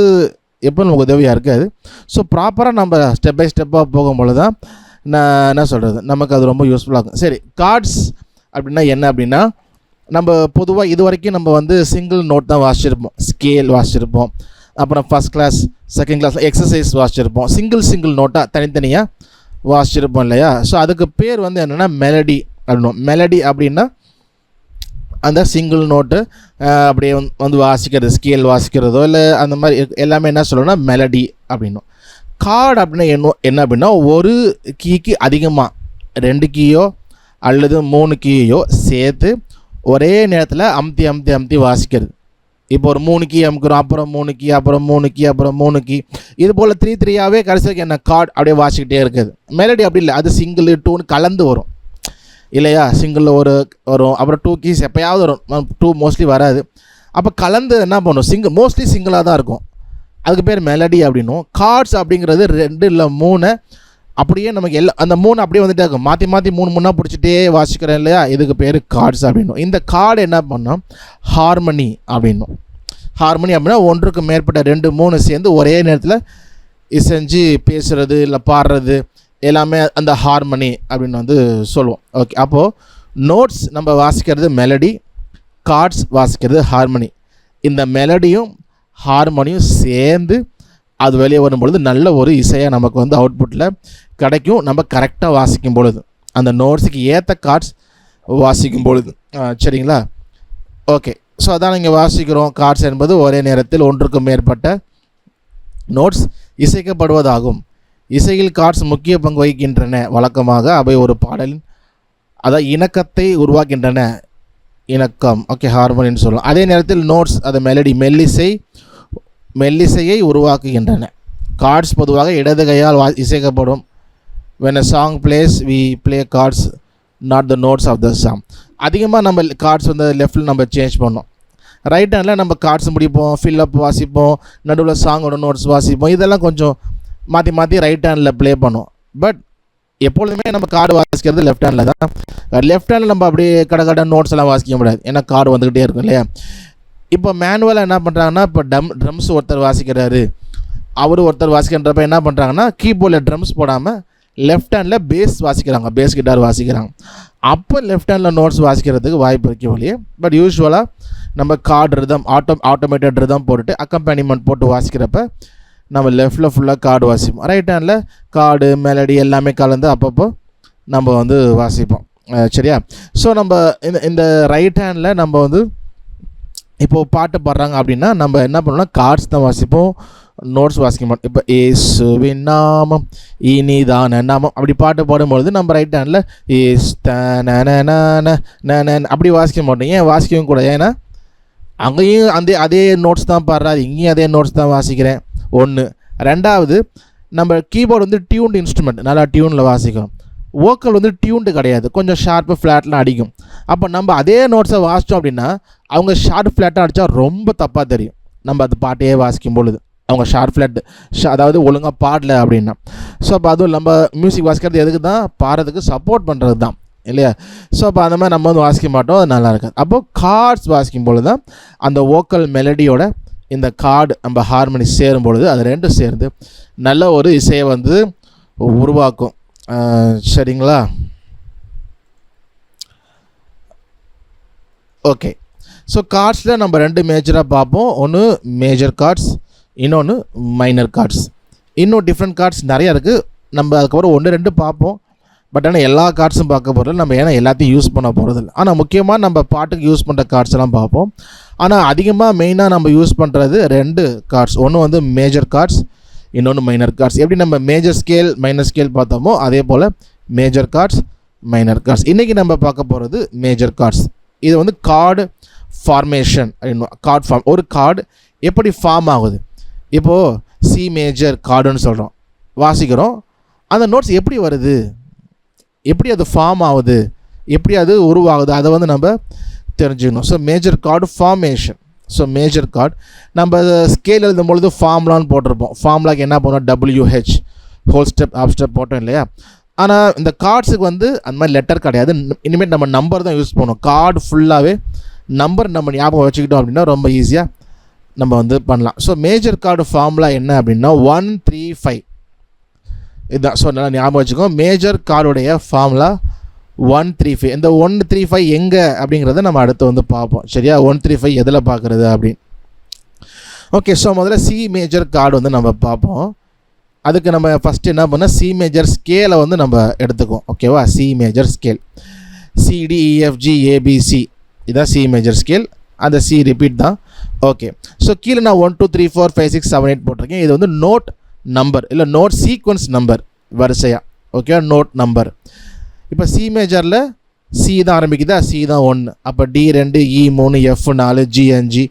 எப்போ நமக்கு உதவியாக இருக்காது. ஸோ ப்ராப்பராக நம்ம ஸ்டெப் பை ஸ்டெப்பாக போகும்போது தான் நான் என்ன சொல்கிறது நமக்கு அது ரொம்ப யூஸ்ஃபுல்லாக இருக்கும். சரி, கார்ட்ஸ் அப்படின்னா என்ன அப்படின்னா, நம்ம பொதுவாக இது வரைக்கும் நம்ம வந்து சிங்கிள் நோட் தான் வாசிச்சிருப்போம், ஸ்கேல் வாசிச்சிருப்போம், அப்புறம் first class second class exercise வாசிச்சிருப்போம், சிங்கிள் நோட்டாக தனித்தனியாக வாசிச்சிருப்போம் இல்லையா. ஸோ அதுக்கு பேர் வந்து என்னென்னா மெலடி அப்படின்னும். மெலடி அப்படின்னா அந்த சிங்கிள் நோட்டு அப்படியே வந்து வாசிக்கிறது, ஸ்கேல் வாசிக்கிறதோ இல்லை அந்த மாதிரி எல்லாமே என்ன சொல்லணும்னா மெலடி அப்படின்னும். கார்டு அப்படின்னா என்ன அப்படின்னா, ஒரு கீக்கு அதிகமாக 2 கீயோ அல்லது 3 கீயோ சேர்த்து ஒரே நேரத்தில் அமுத்தி அமுத்தி அமுத்தி வாசிக்கிறது. இப்போ ஒரு 3 கீ அமுக்கிறோம், அப்புறம் 3 கீ, அப்புறம் 3 கீ, அப்புறம் 3 கீ, இது போல் 3 கடைசிக்கு என்ன கார்டு அப்படியே வாசிக்கிட்டே இருக்குது. மெலடி அப்படி இல்லை, அது சிங்கிள் டூன்னு கலந்து வரும் இல்லையா? சிங்கிளில் ஒரு வரும், அப்புறம் 2 கீஸ் எப்போயாவது வரும், 2 மோஸ்ட்லி வராது. அப்போ கலந்து என்ன பண்ணும், மோஸ்ட்லி சிங்கிளாக தான் இருக்கும். அதுக்கு பேர் மெலடி அப்படின்னும். கார்ட்ஸ் அப்படிங்கிறது 2 இல்லை 3 அப்படியே நமக்கு அந்த 3 அப்படியே வந்துட்டே இருக்கும். மாற்றி மாற்றி 3 பிடிச்சிட்டே வாசிக்கிறேன் இல்லையா? இதுக்கு பேர் கார்ட்ஸ் அப்படின்னும். இந்த கார்டு என்ன பண்ணோம், ஹார்மனி அப்படின்னும். ஹார்மனி அப்படின்னா ஒன்றுக்கு மேற்பட்ட 2 3 சேர்ந்து ஒரே நேரத்தில் இசைஞ்சு பேசுகிறது இல்லை பாடுறது எல்லாமே அந்த ஹார்மனி அப்படின்னு வந்து சொல்லுவோம். ஓகே, அப்போது நோட்ஸ் நம்ம வாசிக்கிறது மெலடி, கார்ட்ஸ் வாசிக்கிறது ஹார்மனி. இந்த மெலடியும் ஹார்மோனியும் சேர்ந்து அது வெளியே வரும்பொழுது நல்ல ஒரு இசையாக நமக்கு வந்து அவுட்புட்டில் கிடைக்கும். நம்ம கரெக்டாக வாசிக்கும் பொழுது, அந்த நோட்ஸுக்கு ஏற்ற கார்ட்ஸ் வாசிக்கும் பொழுது. சரிங்களா? ஓகே, ஸோ அதான் நீங்கள் வாசிக்கிறோம். கார்ட்ஸ் என்பது ஒரே நேரத்தில் ஒன்றுக்கும் மேற்பட்ட நோட்ஸ் இசைக்கப்படுவதாகும். இசையில் கார்ட்ஸ் முக்கிய பங்கு வகிக்கின்றன. வழக்கமாக அவை ஒரு பாடலின் இணக்கத்தை உருவாக்கின்றன. இணக்கம், ஓகே, ஹார்மோனின்னு சொல்லலாம். அதே நேரத்தில் நோட்ஸ் மெலடி மெல்லிசையை உருவாக்குகின்றன. கார்ட்ஸ் பொதுவாக இடது கையால் இசைக்கப்படும். when a song plays we play cards, not the notes of the song. அதிகமாக நம்ம கார்ட்ஸ் வந்து லெஃப்டில் நம்ம சேஞ்ச் பண்ணோம். ரைட் ஹேண்டில் நம்ம கார்ட்ஸ் முடிப்போம், ஃபில்லப் வாசிப்போம், நடுவில் சாங்கோட நோட்ஸ் வாசிப்போம். இதெல்லாம் கொஞ்சம் மாற்றி மாற்றி ரைட் ஹேண்டில் ப்ளே பண்ணுவோம். பட் எப்பொழுதுமே நம்ம கார்டு வாசிக்கிறது லெஃப்ட் ஹேண்டில் தான். லெஃப்ட் ஹேண்டில் நம்ம அப்படியே கடை நோட்ஸ் எல்லாம் வாசிக்க முடியாது, ஏன்னா கார்டு வந்துக்கிட்டே இருக்கும் இல்லையா? இப்போ மேனுவலாக என்ன பண்ணுறாங்கன்னா, இப்போ ட்ரம்ஸ் ஒருத்தர் வாசிக்கிறாரு, ஒருத்தர் வாசிக்கிறப்ப என்ன பண்ணுறாங்கன்னா, கீபோர்டில் ட்ரம்ஸ் போடாமல் லெஃப்ட் ஹேண்டில் பேஸ் வாசிக்கிறாங்க, பேஸ் கிட்டார் வாசிக்கிறாங்க. அப்போ லெஃப்ட் ஹேண்டில் நோட்ஸ் வாசிக்கிறதுக்கு வாய்ப்பு இருக்க வழியே. பட் யூஸ்வலாக நம்ம கார்டு ரிதம் ஆட்டோமேட்டட் ரிதம் போட்டுட்டு அக்கம்பெனிமெண்ட் போட்டு வாசிக்கிறப்ப நம்ம லெஃப்டில் ஃபுல்லாக கார்டு வாசிப்போம். ரைட் ஹேண்டில் கார்டு மெலடி எல்லாமே கலந்து அப்பப்போ நம்ம வந்து வாசிப்போம். சரியா? ஸோ நம்ம இந்த ரைட் ஹேண்டில் நம்ம வந்து இப்போது பாட்டு பாடுறாங்க அப்படின்னா நம்ம என்ன பண்ணோம்னா கார்ட்ஸ் தான் வாசிப்போம், நோட்ஸ் வாசிக்க மாட்டோம். இப்போ ஏசுவின் நாமம் இனிதான நாமம் அப்படி பாட்டு பாடும்பொழுது நம்ம ரைட் ஹேண்டில் ஏஸ் தன அப்படி வாசிக்க மாட்டோம். ஏன் வாசிக்கவும் கூட, ஏன்னா அங்கேயும் அதே நோட்ஸ் தான் பாடுறாரு, இங்கேயும் அதே நோட்ஸ் தான் வாசிக்கிறேன். ஒன்று. ரெண்டாவது, நம்ம கீபோர்டு வந்து டியூன்டு இன்ஸ்ட்ருமெண்ட், நல்லா டியூனில் வாசிக்கும். வோக்கல் வந்து டியூன்டு கிடையாது, கொஞ்சம் ஷார்ப்பு ஃப்ளாட்லாம் அடிக்கும். அப்போ நம்ம அதே நோட்ஸை வாசித்தோம் அப்படின்னா அவங்க ஷார்ப் ஃப்ளாட்டாக அடித்தா ரொம்ப தப்பாக தெரியும். நம்ம அது பாட்டையே வாசிக்கும் பொழுது அவங்க ஷார்ப் ஃப்ளாட் அதாவது ஒழுங்காக பாடல அப்படின்னா. ஸோ அப்போ அதுவும் நம்ம மியூசிக் வாசிக்கிறது எதுக்கு தான், பாடுறதுக்கு சப்போர்ட் பண்ணுறது தான் இல்லையா? ஸோ அப்போ அந்த மாதிரி நம்ம வந்து வாசிக்க மாட்டோம், அது நல்லா இருக்காது. அப்போது கார்ட்ஸ் வாசிக்கும் பொழுது தான் அந்த வோக்கல் மெலடியோட இந்த கார்டு நம்ம ஹார்மனி சேரும் பொழுது அது ரெண்டும் சேர்ந்து நல்ல ஒரு இசையை வந்து உருவாக்கும். சரிங்களா? ஓகே, ஸோ கார்ட்ஸில் நம்ம 2 மேஜராக பார்ப்போம். ஒன்று மேஜர் கார்ட்ஸ், இன்னொன்று மைனர் கார்ட்ஸ். இன்னும் டிஃப்ரெண்ட் கார்ட்ஸ் நிறையா இருக்குது. நம்ம அதுக்கப்புறம் 1 2 பார்ப்போம். பட் ஆனால் எல்லா கார்ட்ஸும் பார்க்க போகிறதில்ல நம்ம, ஏன்னா எல்லாத்தையும் யூஸ் பண்ண போகிறதில்ல. ஆனால் முக்கியமாக நம்ம பாட்டுக்கு யூஸ் பண்ணுற கார்ட்ஸ் எல்லாம் பார்ப்போம். ஆனால் அதிகமாக மெயினாக நம்ம யூஸ் பண்ணுறது 2 கார்ட்ஸ். ஒன்று வந்து மேஜர் கார்ட்ஸ், இன்னொன்று மைனர் கார்ட்ஸ். எப்படி நம்ம மேஜர் ஸ்கேல் மைனர் ஸ்கேல் பார்த்தோமோ அதே போல் மேஜர் கார்ட்ஸ் மைனர் கார்ட்ஸ். இன்றைக்கி நம்ம பார்க்க போகிறது மேஜர் கார்ட்ஸ். இது வந்து கார்டு ஃபார்மேஷன் அப்படின்னு. கார்டு ஃபார்ம், ஒரு கார்டு எப்படி ஃபார்ம் ஆகுது. இப்போது சி மேஜர் கார்டுன்னு சொல்கிறோம், வாசிக்கிறோம். அந்த நோட்ஸ் எப்படி வருது, எப்படி அது ஃபார்ம் ஆகுது, எப்படி அது உருவாகுது, அதை வந்து நம்ம தெரிஞ்சுக்கணும். So major chord formation. So major chord நம்ம ஸ்கேல் எழுதும் பொழுது ஃபார்ம்லான்னு போட்டிருப்போம். ஃபார்ம்லாக்கு என்ன பண்ணோம், WH whole step half step போட்டோம் இல்லையா? ஆனால் இந்த கார்ட்ஸுக்கு வந்து அந்த மாதிரி லெட்டர் கிடையாது. இனிமேல் நம்ம நம்பர் தான் யூஸ் பண்ணுவோம். கார்டு ஃபுல்லாகவே நம்பர் நம்ம ஞாபகம் வச்சுக்கிட்டோம் அப்படின்னா ரொம்ப ஈஸியாக நம்ம வந்து பண்ணலாம். ஸோ மேஜர் கார்டு ஃபார்முலா என்ன அப்படின்னா 135 இதுதான். ஸோ நல்லா ஞாபகம் வச்சுக்கோங்க, மேஜர் கார்டுடைய ஃபார்முலா 135. இந்த 135 எங்கே அப்படிங்கிறத நம்ம அடுத்து வந்து பார்ப்போம். சரியா? 135 எதில் பார்க்குறது அப்படின்னு. ஓகே, ஸோ முதல்ல சி மேஜர் கார்டு வந்து நம்ம பார்ப்போம். அதுக்கு நம்ம ஃபஸ்ட்டு என்ன பண்ணால் சி மேஜர் ஸ்கேலை வந்து நம்ம எடுத்துக்குவோம். ஓகேவா? சி மேஜர் ஸ்கேல் CDEFGABC இதுதான் சி மேஜர் ஸ்கேல். அந்த சி ரிப்பீட் தான். ஓகே, ஸோ கீழே நான் 1 2 3 4 5 6 7 8 போட்டிருக்கேன். இது வந்து நோட் நம்பர் இல்லை நோட் சீக்வன்ஸ் நம்பர் வரிசையாக. Okay, note number. இப்போ சி மேஜரில் சி தான் ஆரம்பிக்குதா, சி தான் 1. அப்போ D 2, E 3, F 4, G 5,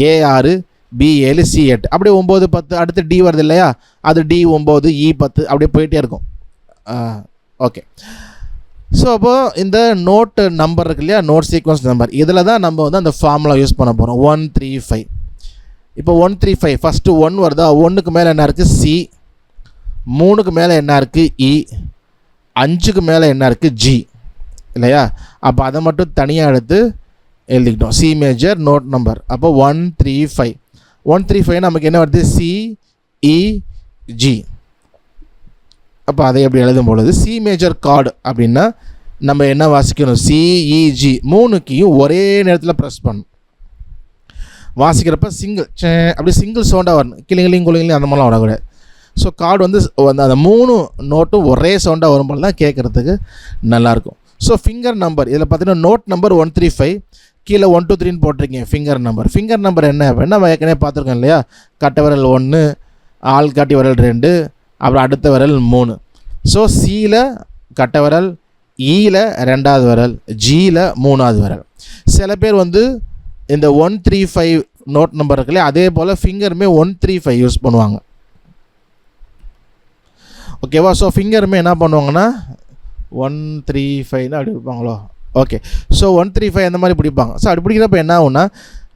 A 6, B 7, C 8. அப்படியே 9, 10 அடுத்து டி வருது இல்லையா, அது டி 9, இ 10 அப்படியே போயிட்டே இருக்கும். ஓகே. ஸோ அப்போது இந்த நோட் நம்பர் இருக்கு இல்லையா, நோட் சீக்வன்ஸ் நம்பர், இதில் தான் நம்ம வந்து அந்த ஃபார்முலா யூஸ் பண்ண போகிறோம். 135. இப்போ 135 ஃபஸ்ட்டு 1 வருதா, 1க்கு மேலே என்ன இருக்குது, சி, 3க்கு மேலே என்ன இருக்குது, இ, 5க்கு மேலே என்ன இருக்குது, ஜி இல்லையா. அப்போ அதை மட்டும் தனியாக எடுத்து எழுதிக்கிட்டோம், சி மேஜர் நோட் நம்பர். அப்போ 135 135 நமக்கு என்ன வருது, சி, இ, ஜி. அப்போ அதை எப்படி எழுதும் பொழுது சி மேஜர் கார்டு அப்படின்னா நம்ம என்ன வாசிக்கணும், சிஇஜி 3 கீயும் ஒரே நேரத்தில் ப்ரெஸ் பண்ணணும். வாசிக்கிறப்ப சிங்கிள் அப்படி சிங்கிள் சவுண்டாக வரணும், கிளிங்கிளிங் குளிங்கிளிங் அந்த மாதிரிலாம் வரக்கூடாது. ஸோ கார்டு வந்து அந்த 3 நோட்டும் ஒரே சவுண்டாக வரும்போது தான் கேட்குறதுக்கு நல்லாயிருக்கும். ஸோ ஃபிங்கர் நம்பர் இதில் பார்த்தீங்கன்னா நோட் நம்பர் 135, கீழே 1 2 3ன்னு போட்டிருக்கீங்க ஃபிங்கர் நம்பர். ஃபிங்கர் நம்பர் என்ன அப்படின்னா நம்ம ஏற்கனவே பார்த்துருக்கோம் இல்லையா, கட்டை விரல் 1, ஆள் காட்டி விரல் 2, அப்புறம் அடுத்த விரல் 3. ஸோ சியில் கட்டை விரல், ஈயில் 2வது விரல், ஜியில் 3வது விரல். சில பேர் வந்து இந்த 135 நோட் நம்பர் இருக்குல்லையே, அதே போல் ஃபிங்கருமே 135 யூஸ் பண்ணுவாங்க. ஓகேவா. ஸோ ஃபிங்கருமே என்ன பண்ணுவாங்கன்னா 135 அப்படி இருப்பாங்களோ. ஓகே. ஸோ 135 அந்த மாதிரி பிடிப்பாங்க. ஸோ அப்படி பிடிக்கிறப்ப என்ன ஆகும்னா,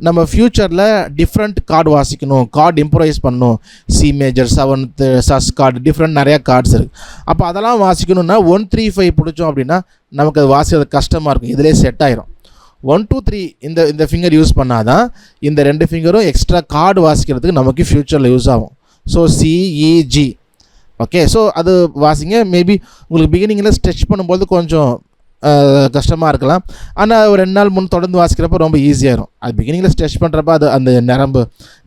நம்ம ஃப்யூச்சரில் டிஃப்ரெண்ட் கார்டு வாசிக்கணும், கார்டு இம்ப்ரூவைஸ் பண்ணணும், C major 7th sus chord, different நிறையா கார்ட்ஸ் இருக்குது. அப்போ அதெல்லாம் வாசிக்கணுன்னா 135 பிடிச்சோம் அப்படின்னா நமக்கு அது வாசிக்கிறது கஷ்டமாக இருக்கும், இதிலே செட் ஆயிரும். 1 2 3 இந்த ஃபிங்கர் யூஸ் பண்ணால் தான் இந்த 2 ஃபிங்கரும் எக்ஸ்ட்ரா கார்டு வாசிக்கிறதுக்கு நமக்கு ஃப்யூச்சரில் யூஸ் ஆகும். So CEG. ஓகே. ஸோ அது வாசிங்க. மேபி உங்களுக்கு பிகினிங்கில் ஸ்ட்ரெச் பண்ணும்போது கொஞ்சம் கஷ்டமாக இருக்கலாம், ஆனால் ஒரு 2 நாள் முன் தொடர்ந்து வாசிக்கிறப்ப ரொம்ப ஈஸியாகிடும். அது பிகினிங்கில் ஸ்ட்ரெச் பண்ணுறப்ப அது அந்த நரம்பு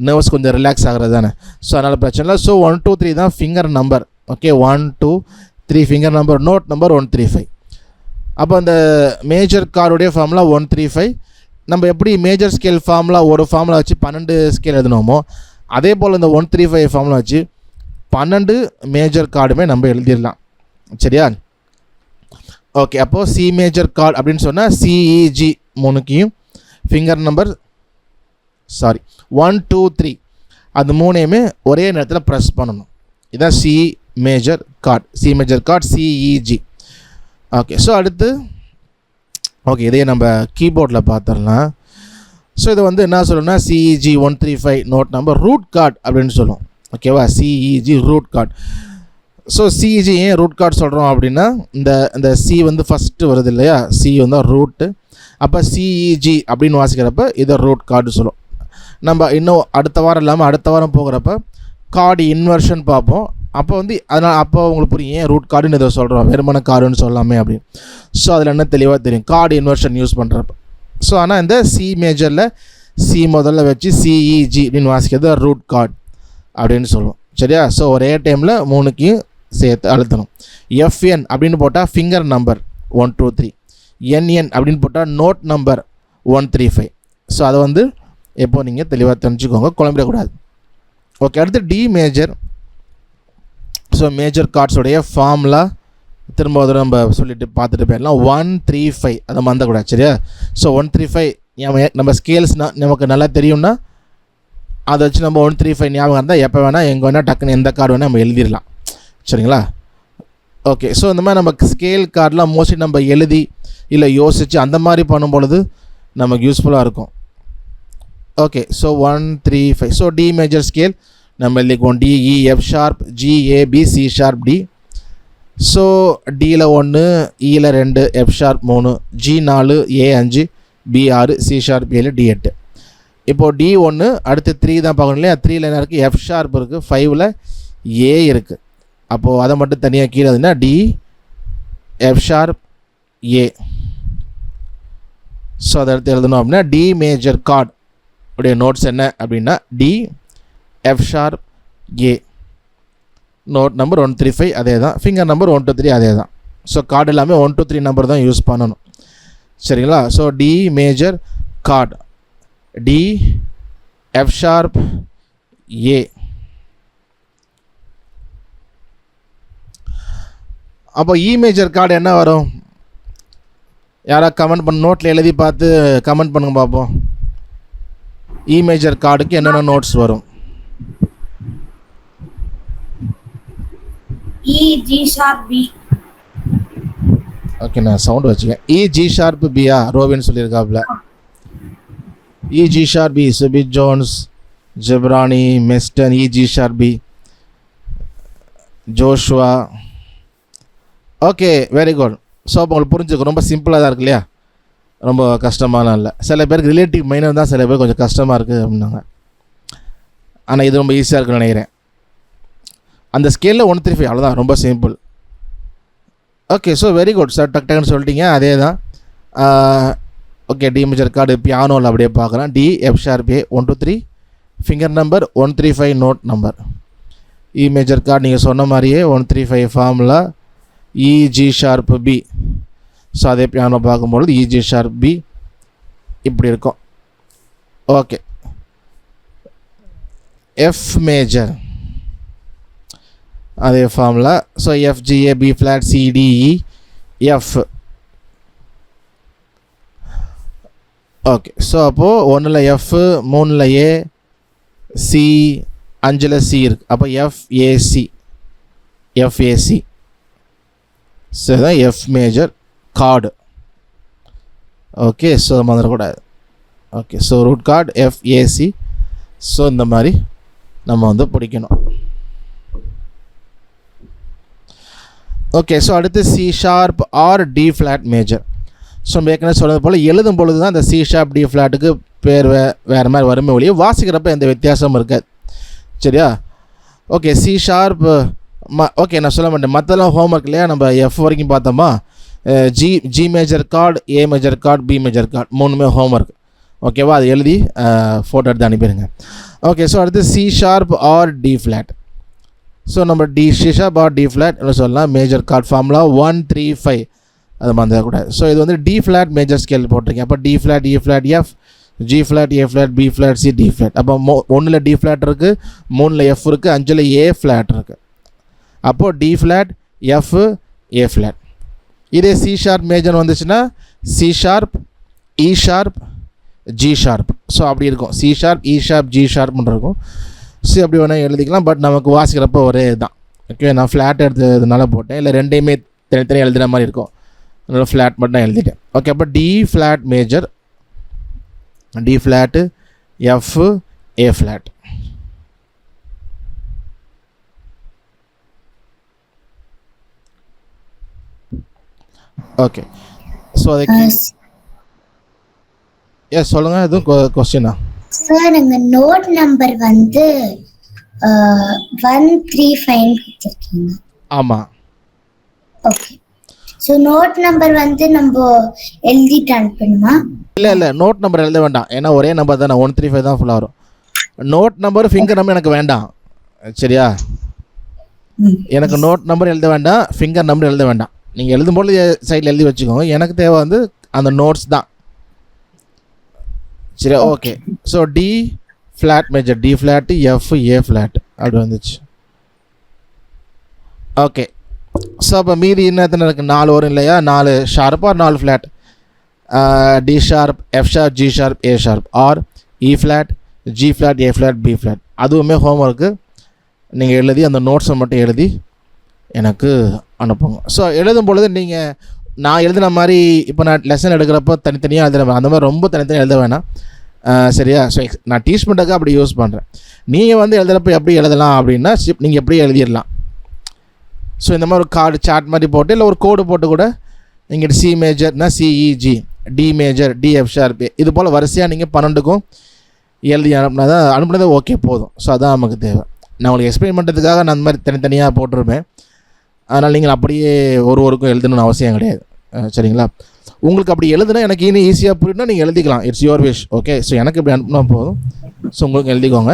நர்வ்ஸ் கொஞ்சம் ரிலாக்ஸ் ஆகிறது தானே. ஸோ அதனால் பிரச்சனை இல்லை. ஸோ 1 2 3 தான் finger number. Okay. 1 2 3 finger number, note number 135. அப்போ அந்த மேஜர் கார்டுடைய ஃபார்முலா 135. நம்ம எப்படி மேஜர் ஸ்கேல் ஃபார்முலா ஒரு ஃபார்முலா வச்சு 12 ஸ்கேல் எழுதணுமோ, அதே போல் இந்த 135 ஃபார்முலா வச்சு 12 மேஜர் கார்டுமே நம்ம எழுதிடலாம். சரியா. ஓகே. அப்போது சி மேஜர் கார்டு அப்படின்னு சொன்னால் சிஇஜி 3க்கையும் ஃபிங்கர் நம்பர் 1 2 3 அது 3ஐயுமே ஒரே நேரத்தில் ப்ரெஸ் பண்ணணும். இதுதான் C major chord. C major chord C E G. Okay. So அடுத்து ஓகே இதையே நம்ம கீபோர்டில் பார்த்துடலாம். ஸோ இதை வந்து என்ன சொல்லணும்னா C E G 135 note number root chord அப்படின்னு சொல்லுவோம். ஓகேவா. C E G root chord. So C E G ஏன் ரூட் கார்டு சொல்கிறோம் அப்படின்னா, இந்த சி வந்து ஃபஸ்ட்டு வருது இல்லையா, சி வந்து ரூட்டு. அப்போ சிஇஜி அப்படின்னு வாசிக்கிறப்ப இதை ரூட் கார்டு சொல்லுவோம். நம்ம இன்னும் அடுத்த வாரம் இல்லாமல் அடுத்த வாரம் போகிறப்ப கார்டு இன்வர்ஷன் பார்ப்போம். அப்போ வந்து அதனால் அப்போ உங்களுக்கு புரியும் ஏன் ரூட் கார்டுன்னு இதை சொல்கிறோம், வெறுமன கார்டுன்னு சொல்லாமே அப்படின்னு. ஸோ அதில் என்ன தெளிவாக தெரியும் கார்டு இன்வர்ஷன் யூஸ் பண்ணுறப்ப. ஸோ ஆனால் இந்த சி மேஜரில் சி முதல்ல வச்சு சிஇஜி அப்படின்னு வாசிக்கிறது ரூட் கார்டு அப்படின்னு சொல்லுவோம். சரியா. ஸோ ஒரே டைமில் 3க்கையும் சேர்த்து அழுத்தணும். எஃப்என் அப்படின்னு போட்டால் ஃபிங்கர் நம்பர் 1 2 3, என்என் அப்படின்னு போட்டால் நோட் நம்பர் 135. ஸோ அதை வந்து எப்போ நீங்கள் தெளிவாக தெரிஞ்சுக்கோங்க, குழம்பிடக்கூடாது. ஓகே. அடுத்து டி மேஜர். ஸோ மேஜர் கார்ட்ஸுடைய ஃபார்முலா திரும்ப ஒரு நம்ம சொல்லிட்டு பார்த்துட்டு போயிடலாம். 135 அதை மறந்துக்கூடாது. சரியா. ஸோ 135 நம்ம ஸ்கேல்ஸ்னால் நமக்கு நல்லா தெரியும்னா அதை வச்சு நம்ம 135 ஞாபகம் இருந்தால் எப்போ வேணால் எங்கே வேணால் டக்குன்னு எந்த கார்டு வேணால் நம்ம எழுதிடலாம். சரிங்களா. ஓகே. ஸோ இந்த மாதிரி நம்ம ஸ்கேல் கார்டெலாம் மோஸ்ட்லி நம்ம எழுதி இல்லை யோசித்து அந்த மாதிரி பண்ணும்பொழுது நமக்கு யூஸ்ஃபுல்லாக இருக்கும். Okay. So 135. So D major scale நம்ம எழுதிக்குவோம். D E F sharp G A B C sharp D. So டியில் 1, இயில் 2, F sharp 3, G 4, A 5, B 6, C sharp 7, D 8. இப்போது டி 1 அடுத்து 3 தான் பார்க்கணும் இல்லையா. 3ல் என்ன இருக்குது, எஃப் ஷார்ப் இருக்குது, 5ல் ஏ இருக்குது. அப்போது அதை மட்டும் தனியாக கீழே இருந்துன்னா D F sharp A. So அதை எடுத்து எழுதணும் அப்படின்னா டி மேஜர் கார்டு உடைய நோட்ஸ் என்ன அப்படின்னா D F sharp A, note number 135 அதே தான், ஃபிங்கர் நம்பர் 1 2 3 அதே தான். ஸோ கார்டு எல்லாமே 1 2 3 நம்பர் தான் யூஸ் பண்ணணும். சரிங்களா. So D major chord D F sharp A. அப்போ இ மேஜர் கார்டு என்ன வரும், யாராவது கமெண்ட் பண்ண நோட்டில் எழுதி பார்த்து கமெண்ட் பண்ணுங்க பார்ப்போம். இ மேஜர் கார்டுக்கு என்னென்ன நோட்ஸ் வரும்? E G sharp B. Okay, நான் சவுண்ட் வச்சுக்கேன். இ ஜி ஷார்ப் பியா ரோபின் சொல்லியிருக்காப்புல. இ ஜி ஷார்ப் பி சுபி ஜோன்ஸ், ஜெப்ரானி, மெஸ்டன். E G sharp B, Joshua. Okay, very good. So அப்போ உங்களுக்கு புரிஞ்சுக்கும். ரொம்ப சிம்பிளாக தான் இருக்கு இல்லையா, ரொம்ப கஷ்டமாலாம் இல்லை. சில பேருக்கு ரிலேட்டிவ் மைனர் தான் சில பேர் கொஞ்சம் கஷ்டமாக இருக்குது அப்படின்னாங்க. ஆனால் இது ரொம்ப ஈஸியாக இருக்குன்னு நினைக்கிறேன். அந்த ஸ்கேலில் 135 அவ்வளோதான், ரொம்ப simple. Okay, so very good sir, டக்குன்னு சொல்லிட்டீங்க. அதே தான். ஓகே, டி மேஜர் கார்டு பியானோவில் அப்படியே பார்க்குறேன். D F sharp A 1 2 3 finger number 135 note number. E major chord நீங்கள் சொன்ன மாதிரியே 135 formula E G sharp B. So அதே பியானோ பார்க்கும்பொழுது இ ஜி ஷார்ப் பி இப்படி இருக்கும். ஓகே, எஃப் மேஜர் அதே formula. So F G A B flat C D E F. Okay, so அப்போது 1ல் எஃப், 3ல் ஏ, சி, 5ல் சி இருக்குது. அப்போ எஃப்ஏசி, எஃப்ஏசி. ஸோ தான் F major chord. Okay, so மறந்துடக்கூடாது. Okay, so root chord F A C. So இந்த மாதிரி நம்ம வந்து பிடிக்கணும். ஓகே, ஸோ அடுத்து C sharp or D flat major. So நம்ம ஏற்கனவே சொன்னது போல் எழுதும் பொழுது தான் இந்த சி ஷார்ப் டி ஃப்ளாட்டுக்கு பேர் வேறு மாதிரி வருமே ஒழிய வாசிக்கிறப்ப எந்த வித்தியாசமும் இருக்காது. சரியா? ஓகே, சி ஷார்ப் ஓகே, நான் சொல்ல மாட்டேன். மற்றெல்லாம் ஹோம்ஒர்க் இல்லையா, நம்ம எஃப் வரைக்கும் பார்த்தோமா. G major chord, A major chord, B major chord, மூணுமே ஹோம்ஒர்க். ஓகேவா? அது எழுதி ஃபோட்டோ எடுத்து அனுப்பிடுங்க. ஓகே, ஸோ அடுத்து C sharp or D flat. So நம்ம C sharp or D flat என்ன சொல்லலாம், மேஜர் கார்டு ஃபார்முலா 1 3 5. அது மறந்துடக்கூடாது. ஸோ இது வந்து டி ஃப்ளாட் மேஜர் ஸ்கேல் போட்டிருக்கேன். அப்போ D flat, E flat, F, G flat, A flat, B flat, C, D flat. அப்போ 1ல் டி ஃப்ளாட் இருக்குது, 3ல் எஃப் இருக்குது, 5ல் ஏ ஃப்ளாட் இருக்குது. அப்போது D flat, F, A flat. இதே சி ஷார்ப் மேஜர் வந்துச்சுன்னா C sharp, E sharp, G sharp. So அப்படி இருக்கும். C sharp, E sharp, G ஷார்ப்னு இருக்கும். சி அப்படி வேணால் எழுதிக்கலாம். பட் நமக்கு வாசிக்கிறப்போ ஒரே இதுதான். ஓகே, நான் ஃப்ளாட் எடுத்ததுனால போட்டேன். இல்லை ரெண்டையுமே தனித்தனியாக எழுதுகிற மாதிரி இருக்கும், அதனால் ஃப்ளாட் மட்டும் நான் எழுதிட்டேன். ஓகே, அப்போ D flat major, D flat, F, A flat. Okay, so அதுக்கு எஸ் சொல்லுங்கள். எதுவும் கொஸ்டினா? சார், எங்க நோட் நம்பர் வந்து 135 கொடுத்துருக்கீங்க. ஆமாம். ஓகே, ஸோ நோட் நம்பர் வந்து நம்ம எழுதிட்டு அனுப்பணுமா? இல்லை, நோட் நம்பர் எழுத வேண்டாம். ஏன்னா ஒரே நம்பர் தானே, 135 தான் ஃபுல்லாக வரும். நோட் நம்பர், ஃபிங்கர் நம்பர் எனக்கு வேண்டாம். சரியா? எனக்கு நோட் நம்பர் எழுத வேண்டாம், ஃபிங்கர் நம்பர் எழுத வேண்டாம். நீங்கள் எழுதும்போது சைடில் எழுதி வச்சுக்கோங்க. எனக்கு தேவை வந்து அந்த நோட்ஸ் தான். சரி, okay. So D flat major, D flat, F, A flat அப்படி வந்துச்சு. ஓகே, ஸோ அப்போ மீதி என்னத்தின இருக்குது? 4 வரும் இல்லையா? 4 sharp or 4 flat. D sharp, F sharp, G sharp, A sharp, or E flat, G flat, A flat, B flat. அதுவுமே homework. நீங்கள் எழுதி அந்த நோட்ஸை மட்டும் எழுதி எனக்கு அனுப்புங்க. ஸோ எழுதும் பொழுது நீங்கள் நான் எழுதின மாதிரி இப்போ நான் லெசன் எடுக்கிறப்போ தனித்தனியாக எழுதுகிறேன், அந்த மாதிரி ரொம்ப தனித்தனியாக எழுத வேணாம். சரியா? ஸோ நான் டீச் பண்ணுறதுக்கு அப்படி யூஸ் பண்ணுறேன். நீங்கள் வந்து எழுதுகிறப்ப எப்படி எழுதலாம் அப்படின்னா, நீங்கள் எப்படி எழுதிடலாம். ஸோ இந்த மாதிரி ஒரு கார்டு சார்ட் மாதிரி போட்டு, இல்லை ஒரு கோடு போட்டு கூட நீங்கள் சி மேஜர்னா C E G, D major, D F sharp, இது போல் வரிசையாக நீங்கள் 12க்கும் எழுதி அனுப்புனது ஓகே போதும். ஸோ அதான் நமக்கு தேவை. நான் உங்களுக்கு எக்ஸ்பிளைன் பண்ணுறதுக்காக நான் அந்த மாதிரி தனித்தனியாக போட்டிருப்பேன். அதனால் நீங்கள் அப்படியே ஒருவருக்கும் எழுதணும்னு அவசியம் கிடையாது. சரிங்களா? உங்களுக்கு அப்படி எழுதுனா எனக்கு இன்னும் ஈஸியாக புரியும்னா நீங்கள் எழுதிக்கலாம். It's your wish. Okay, so எனக்கு இப்படி அனுப்புனா போதும். ஸோ உங்களுக்கு எழுதிக்கோங்க.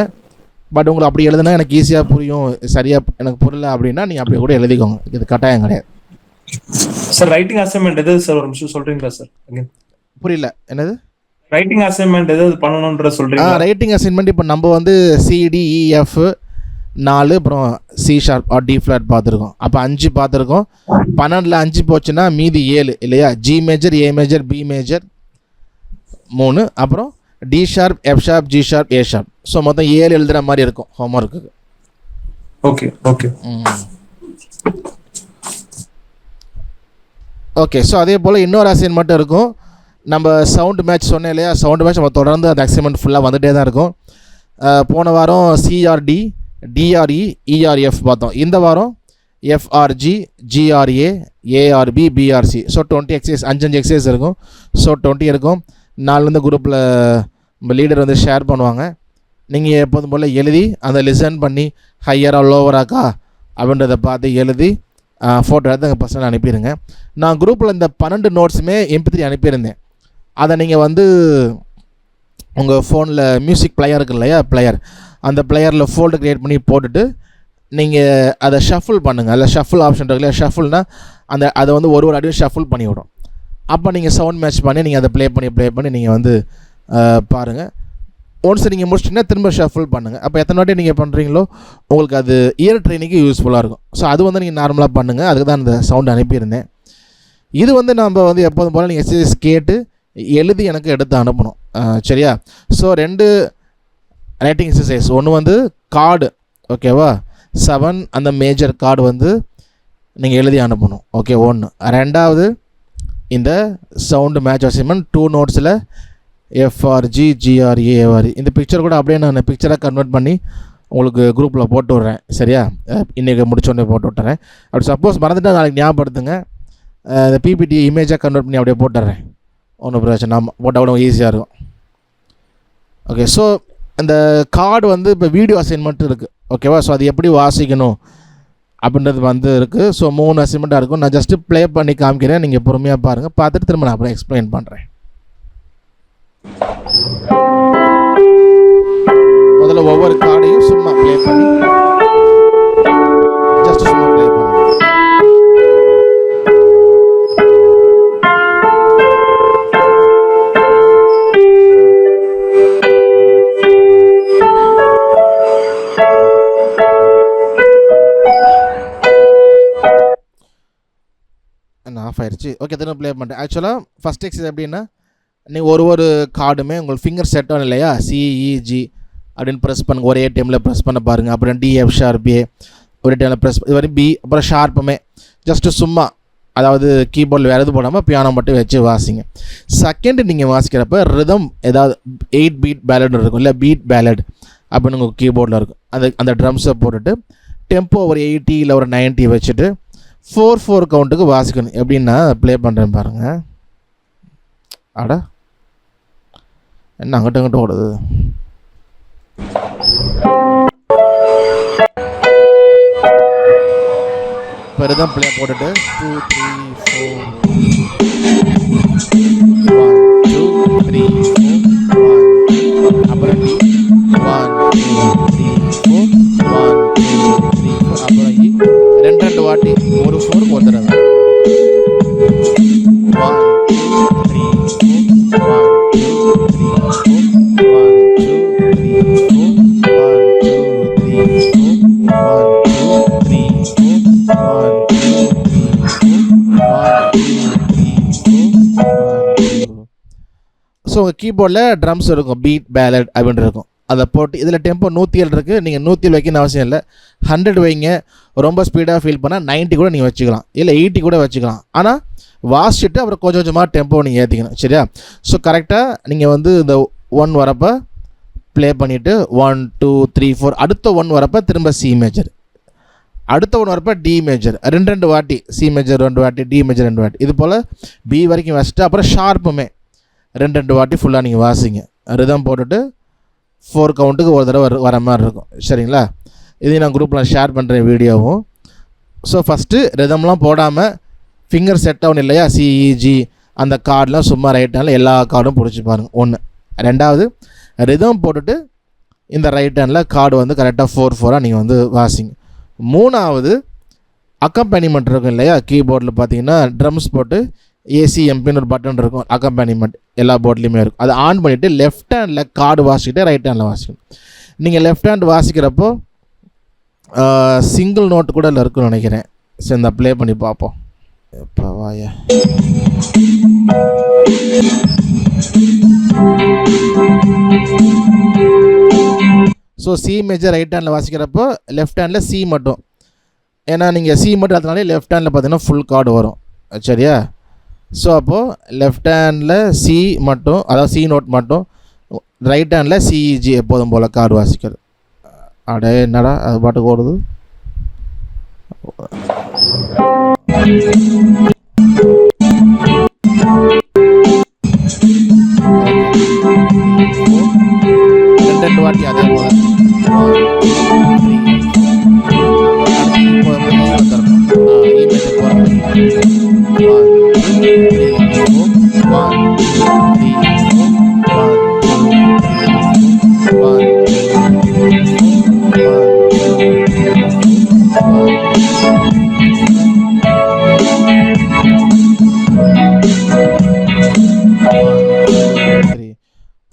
பட் உங்களுக்கு அப்படி எழுதுனா எனக்கு ஈஸியாக புரியும், சரியாக எனக்கு புரியல அப்படின்னா நீங்கள் அப்படி கூட எழுதிக்கோங்க. இது கட்டாயம் கிடையாது. சார், ரைட்டிங் அசைன்மெண்ட் எது சார்? ஒரு நிமிஷம் சொல்கிறீங்களா சார்? புரியல, என்னது ரைட்டிங் அசைன்மெண்ட் எதாவது பண்ணணுன்ற சொல்கிறீங்க? ரைட்டிங் அசைன்மெண்ட் இப்போ நம்ம வந்து சிடிஇஎஃப் 4, அப்புறம் C sharp or D flat பார்த்துருக்கோம். அப்போ 5 பார்த்துருக்கோம். 12ல் 5 போச்சுன்னா மீதி 7 இல்லையா? G major, A major, B major 3, அப்புறம் D sharp, F sharp, G sharp, A sharp. So மொத்தம் 7 எழுதுகிற மாதிரி இருக்கும் ஹோம்ஒர்க்குக்கு. Okay okay okay. ஸோ அதே போல் இன்னொரு அசைன்மெண்ட் இருக்கும். நம்ம சவுண்டு மேட்ச் சொன்னேன் இல்லையா? சவுண்டு மேட்ச் நம்ம தொடர்ந்து அந்த அசைன்மெண்ட் ஃபுல்லாக வந்துகிட்டே தான் இருக்கும். போன வாரம் சிஆர்டி, டிஆர்இ, இஆர்எஃப் பார்த்தோம். இந்த வாரம் F R G, G R A, A R B, B R C. So 20 exercise, 5 exercise இருக்கும். ஸோ 20 இருக்கும். 4 குரூப்பில் நம்ம லீடர் வந்து ஷேர் பண்ணுவாங்க. நீங்கள் எப்போதும் போல் எழுதி அதை லிசன் பண்ணி ஹையராக லோவராக்கா அப்படின்றத பார்த்து எழுதி ஃபோட்டோ எடுத்து எங்கள் பர்சனல் அனுப்பிடுங்க. நான் குரூப்பில் இந்த 12 நோட்ஸுமே MP3 அனுப்பியிருந்தேன். அதை நீங்கள் வந்து உங்கள் ஃபோனில் மியூசிக் பிளேயர் இருக்கு இல்லையா? பிளேயர், அந்த பிளேயரில் ஃபோல்டு க்ரியேட் பண்ணி போட்டுட்டு நீங்கள் அதை ஷஃபிள் பண்ணுங்கள். அதில் ஷஃபிள் ஆப்ஷன் இருக்கு இல்லையா? ஷஃபிள்னால் அதை வந்து ஒரு அடியும் ஷஃபிள் பண்ணி விடும். அப்போ நீங்கள் சவுண்ட் மேட்ச் பண்ணி நீங்கள் அதை ப்ளே பண்ணி நீங்கள் வந்து பாருங்கள். ஒன்ஸ் நீங்கள் முடிச்சிட்டிங்கன்னா திரும்ப ஷஃபிள் பண்ணுங்கள். அப்போ எத்தனை வாட்டி நீங்கள் பண்ணுறீங்களோ உங்களுக்கு அது இயர் ட்ரைனிங்க்கு யூஸ்ஃபுல்லாக இருக்கும். ஸோ அது வந்து நீங்கள் நார்மலாக பண்ணுங்கள். அதுக்கு தான் அந்த சவுண்ட் அனுப்பியிருந்தேன். இது வந்து நம்ம வந்து எப்போதும் போல் நீங்கள் எக்ஸசைஸ் கேட்டு எழுதி எனக்கு எடுத்து அனுப்பணும். சரியா? So 2 writing exercise. ஒன்று வந்து கார்டு, ஓகேவா? 7 அந்த மேஜர் கார்டு வந்து நீங்கள் எழுதி அனுப்பணும். ஓகே, 1. 2வது இந்த சவுண்டு மேட்ச் அசைன்மெண்ட் 2 நோட்ஸில் எஃப்ஆர்ஜி, ஜிஆர்ஏ, ஏஆர்இ. இந்த பிக்சர் கூட அப்படியே நான் பிக்சராக கன்வெர்ட் பண்ணி உங்களுக்கு குரூப்பில் போட்டு விட்றேன். சரியா? இன்றைக்கி முடிச்சோடனே போட்டு விட்டுறேன். அப்படி சப்போஸ் மறந்துட்டால் நாளைக்கு ஞாபகப்படுத்துங்க. இந்த பிபிடி இமேஜாக கன்வெர்ட் பண்ணி அப்படியே போட்டுறேன். ஒன்றும் பிரச்சனை, நம்ம போட்டால் கூட ஈஸியாக இருக்கும். ஓகே. ஸோ இந்த கார்டு வந்து இப்போ வீடியோ அசைன்மெண்ட் இருக்குது, ஓகேவா? ஸோ அது எப்படி வாசிக்கணும் அப்படின்றது வந்து இருக்குது. ஸோ 3 அசைன்மெண்ட்டாக இருக்கும். நான் ஜஸ்ட்டு ப்ளே பண்ணி காமிக்கிறேன், நீங்கள் பொறுமையாக பாருங்கள். பார்த்துட்டு திரும்ப நான் அப்புறம் எக்ஸ்பிளைன் பண்ணுறேன். முதல்ல ஒவ்வொரு கார்டையும் சும்மா ப்ளே பண்ணி ஜஸ்ட் சும்மா ப்ளே பண்ணுங்க. ஆஃப் ஆயிடுச்சு. ஓகே, திரும்ப ப்ளே பண்ணுறேன். ஆக்சுவலாக ஃபஸ்ட் எக்ஸசைஸ் எப்படின்னா, நீங்கள் ஒரு கார்டுமே உங்களுக்கு ஃபிங்கர் செட் ஆகும் இல்லையா? சிஇஜி அப்படின்னு ப்ரெஸ் பண்ணுங்க. ஒரே டைமில் ப்ரெஸ் பண்ண பாருங்கள். அப்புறம் டிஎஃப் ஷார்ப் ஏ ஒரே டைமில் ப்ரெஸ், இது வரைக்கும் பி, அப்புறம் ஷார்ப்புமே ஜஸ்ட்டு சும்மா, அதாவது கீபோர்டில் வேறு எது போடாமல் பியானோ மட்டும் வச்சு வாசிங்க. செகண்டு நீங்கள் வாசிக்கிறப்ப ரிதம் ஏதாவது 8 பீட் பேலட் இருக்கும் இல்லை, பீட் பேலட் அப்படின்னு உங்கள் கீபோர்டில் இருக்கும். அந்த ட்ரம்ஸை போட்டுட்டு டெம்போ ஒரு 80 இல்லை ஒரு 90 வச்சுட்டு 4/4 கவுண்ட்டுக்கு வாசிக்கணும். எப்படின்னா ப்ளே பண்ணுறேன் பாருங்கள். அட என்ன அங்கிட்ட ஓடுது? பெருதான் ப்ளே போட்டுட்டு 2 3 4 1 2 3 4 1 அப்புறம் 1 2 3 4 1 2 3 4 அப்புறம் 2 வாட்டி ஒரு 4 ஒரு தடவை 1 2 3 4 1 2 3 4 1 2 3 4 1 2 3 4 1 2 3 4 1 ஸோ உங்கள் கீபோர்டில் ட்ரம்ஸ் இருக்கும், பீட் பேலட் அப்படின்னு இருக்கும். அதை போட்டு இதில் டெம்போ 107 இருக்குது. நீங்கள் 107 வைக்கணும்னு அவசியம் இல்லை, 100 வைங்க. ரொம்ப ஸ்பீடாக ஃபீல் பண்ணால் 90 கூட நீங்கள் வச்சுக்கலாம், இல்லை 80 கூட வச்சுக்கலாம். ஆனால் வாசிச்சுட்டு அப்புறம் கொஞ்சம் கொஞ்சமாக டெம்போ நீங்கள் ஏற்றிக்கணும். சரியா? ஸோ கரெக்டாக நீங்கள் வந்து இந்த 1 வரப்போ ப்ளே பண்ணிவிட்டு 1 2 3 4 அடுத்த 1 வரப்போ திரும்ப சி மேஜர், அடுத்த 1 வரப்போ டி மேஜர், 2 வாட்டி சி மேஜர் 2 வாட்டி, டி மேஜர் 2 வாட்டி, இது போல் பி வரைக்கும் வச்சுட்டு அப்புறம் ஷார்ப்புமே 2 வாட்டி ஃபுல்லாக நீங்கள் வாசிங்க. ரிதம் போட்டுட்டு 4 கவுண்ட்டுக்கு ஒரு தடவை வர மாதிரி இருக்கும். சரிங்களா? இதையும் நான் குரூப்பில் ஷேர் பண்ணுறேன் வீடியோவும். ஸோ ஃபஸ்ட்டு ரிதம்லாம் போடாமல் ஃபிங்கர் செட் ஆகணும் இல்லையா? சிஇஜி அந்த கார்டெலாம் சும்மா ரைட் ஹேண்டில் எல்லா கார்டும் பிடிச்சி பாருங்கள். 1. 2வது ரிதம் போட்டுட்டு இந்த ரைட் ஹேண்டில் கார்டு வந்து கரெக்டாக 4/4 நீங்கள் வந்து வாசிங்க. 3வது அக்கம்பெனிமெண்ட் இருக்கும் இல்லையா? கீபோர்டில் பார்த்தீங்கன்னா ட்ரம்ஸ் போட்டு ஏசிஎம்பின்னு ஒரு பட்டன் இருக்கும், அக்கம்பெனிமெண்ட் எல்லா போர்ட்லேயுமே இருக்கும். அதை ஆன் பண்ணிவிட்டு லெஃப்ட் ஹேண்டில் கார்டு வாசிக்கிட்டு ரைட் ஹேண்டில் வாசிக்கணும். நீங்கள் லெஃப்ட் ஹேண்ட் வாசிக்கிறப்போ சிங்கிள் நோட் கூட இல்லை இருக்குன்னு நினைக்கிறேன். சரி இந்த ப்ளே பண்ணி பார்ப்போம். எப்போ வாயா ஸோ சி மேஜர் ரைட் ஹேண்டில் வாசிக்கிறப்போ லெஃப்ட் ஹேண்டில் சி மட்டும். ஏன்னா நீங்கள் சி மட்டும் அதனாலே லெஃப்ட் ஹேண்டில் பார்த்தீங்கன்னா ஃபுல் கார்டு வரும். சரியா? ஸோ அப்போது லெஃப்ட் ஹேண்டில் சி மட்டும், அதாவது சி நோட் மட்டும், ரைட் ஹேண்டில் சிஇஜி எப்போதும் போல் கார்டு வாசிக்கிறது. அடே என்னடா அது பாட்டுக்கு ஓடுது. ரெண்டு வாட்டி அதே போல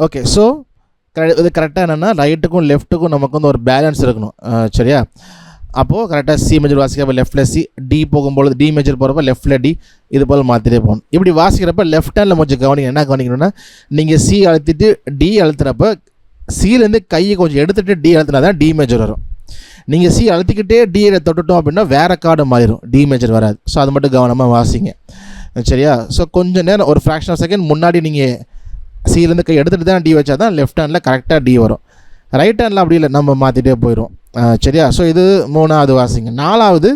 ஓகே. ஸோ இது கரெக்டாக என்னென்னா ரைட்டுக்கும் லெஃப்ட்டுக்கும் நமக்கு வந்து ஒரு பேலன்ஸ் இருக்கணும். சரியா? அப்போது கரெக்டாக சி மேஜர் வாசிக்கிறப்ப லெஃப்டில் சி, டி போகும்பொழுது டி மேஜர் போகிறப்ப லெஃப்டில் டி, இது போல் மாற்றிட்டே போகணும். இப்படி வாசிக்கிறப்ப லெஃப்ட் ஹேண்டில் கொஞ்சம் கவனிங்க. என்ன கவனிக்கணும்னா, நீங்கள் சி அழுத்திட்டு டி அழுத்துறப்ப சிலேருந்து கையை கொஞ்சம் எடுத்துகிட்டு டி அழுத்தினா தான் டி மேஜர் வரும். நீங்கள் சி அழுத்திக்கிட்டே டி தொட்டுட்டோம் அப்படின்னா வேறு கார்டு மாறிடும், டி மேஜர் வராது. ஸோ அது மட்டும் கவனமாக வாசிங்க. சரியா? ஸோ கொஞ்சம் நேரம் ஒரு ஃப்ராக்ஷன் ஆஃப் செகண்ட் முன்னாடி நீங்கள் சிலேருந்து கை எடுத்துகிட்டு தான் டி வச்சா தான் லெஃப்ட் ஹேண்டில் கரெக்டாக டி வரும். ரைட் ஹேண்டில் அப்படி இல்லை, நம்ம மாற்றிட்டே போயிடும். சரியா? ஸோ இது 3வது வாசிங்க. 4வது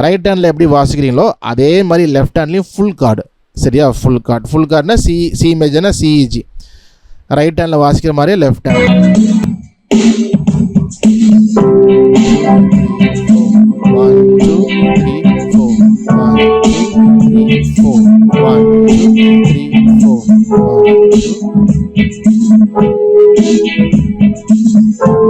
ரைட் ஹேண்டில் எப்படி வாசிக்கிறீங்களோ அதே மாதிரி லெஃப்ட் ஹேண்ட்லேயும் ஃபுல் கார்டு. சரியா? Full chord. ஃபுல் கார்டுனா சி மேஜர்னா சிஇஜி. ரைட் ஹேண்டில் வாசிக்கிற மாதிரியே லெஃப்ட் ஹேண்ட். 1 2 3 4 1 2 3 4 1 2 3 4 1 2.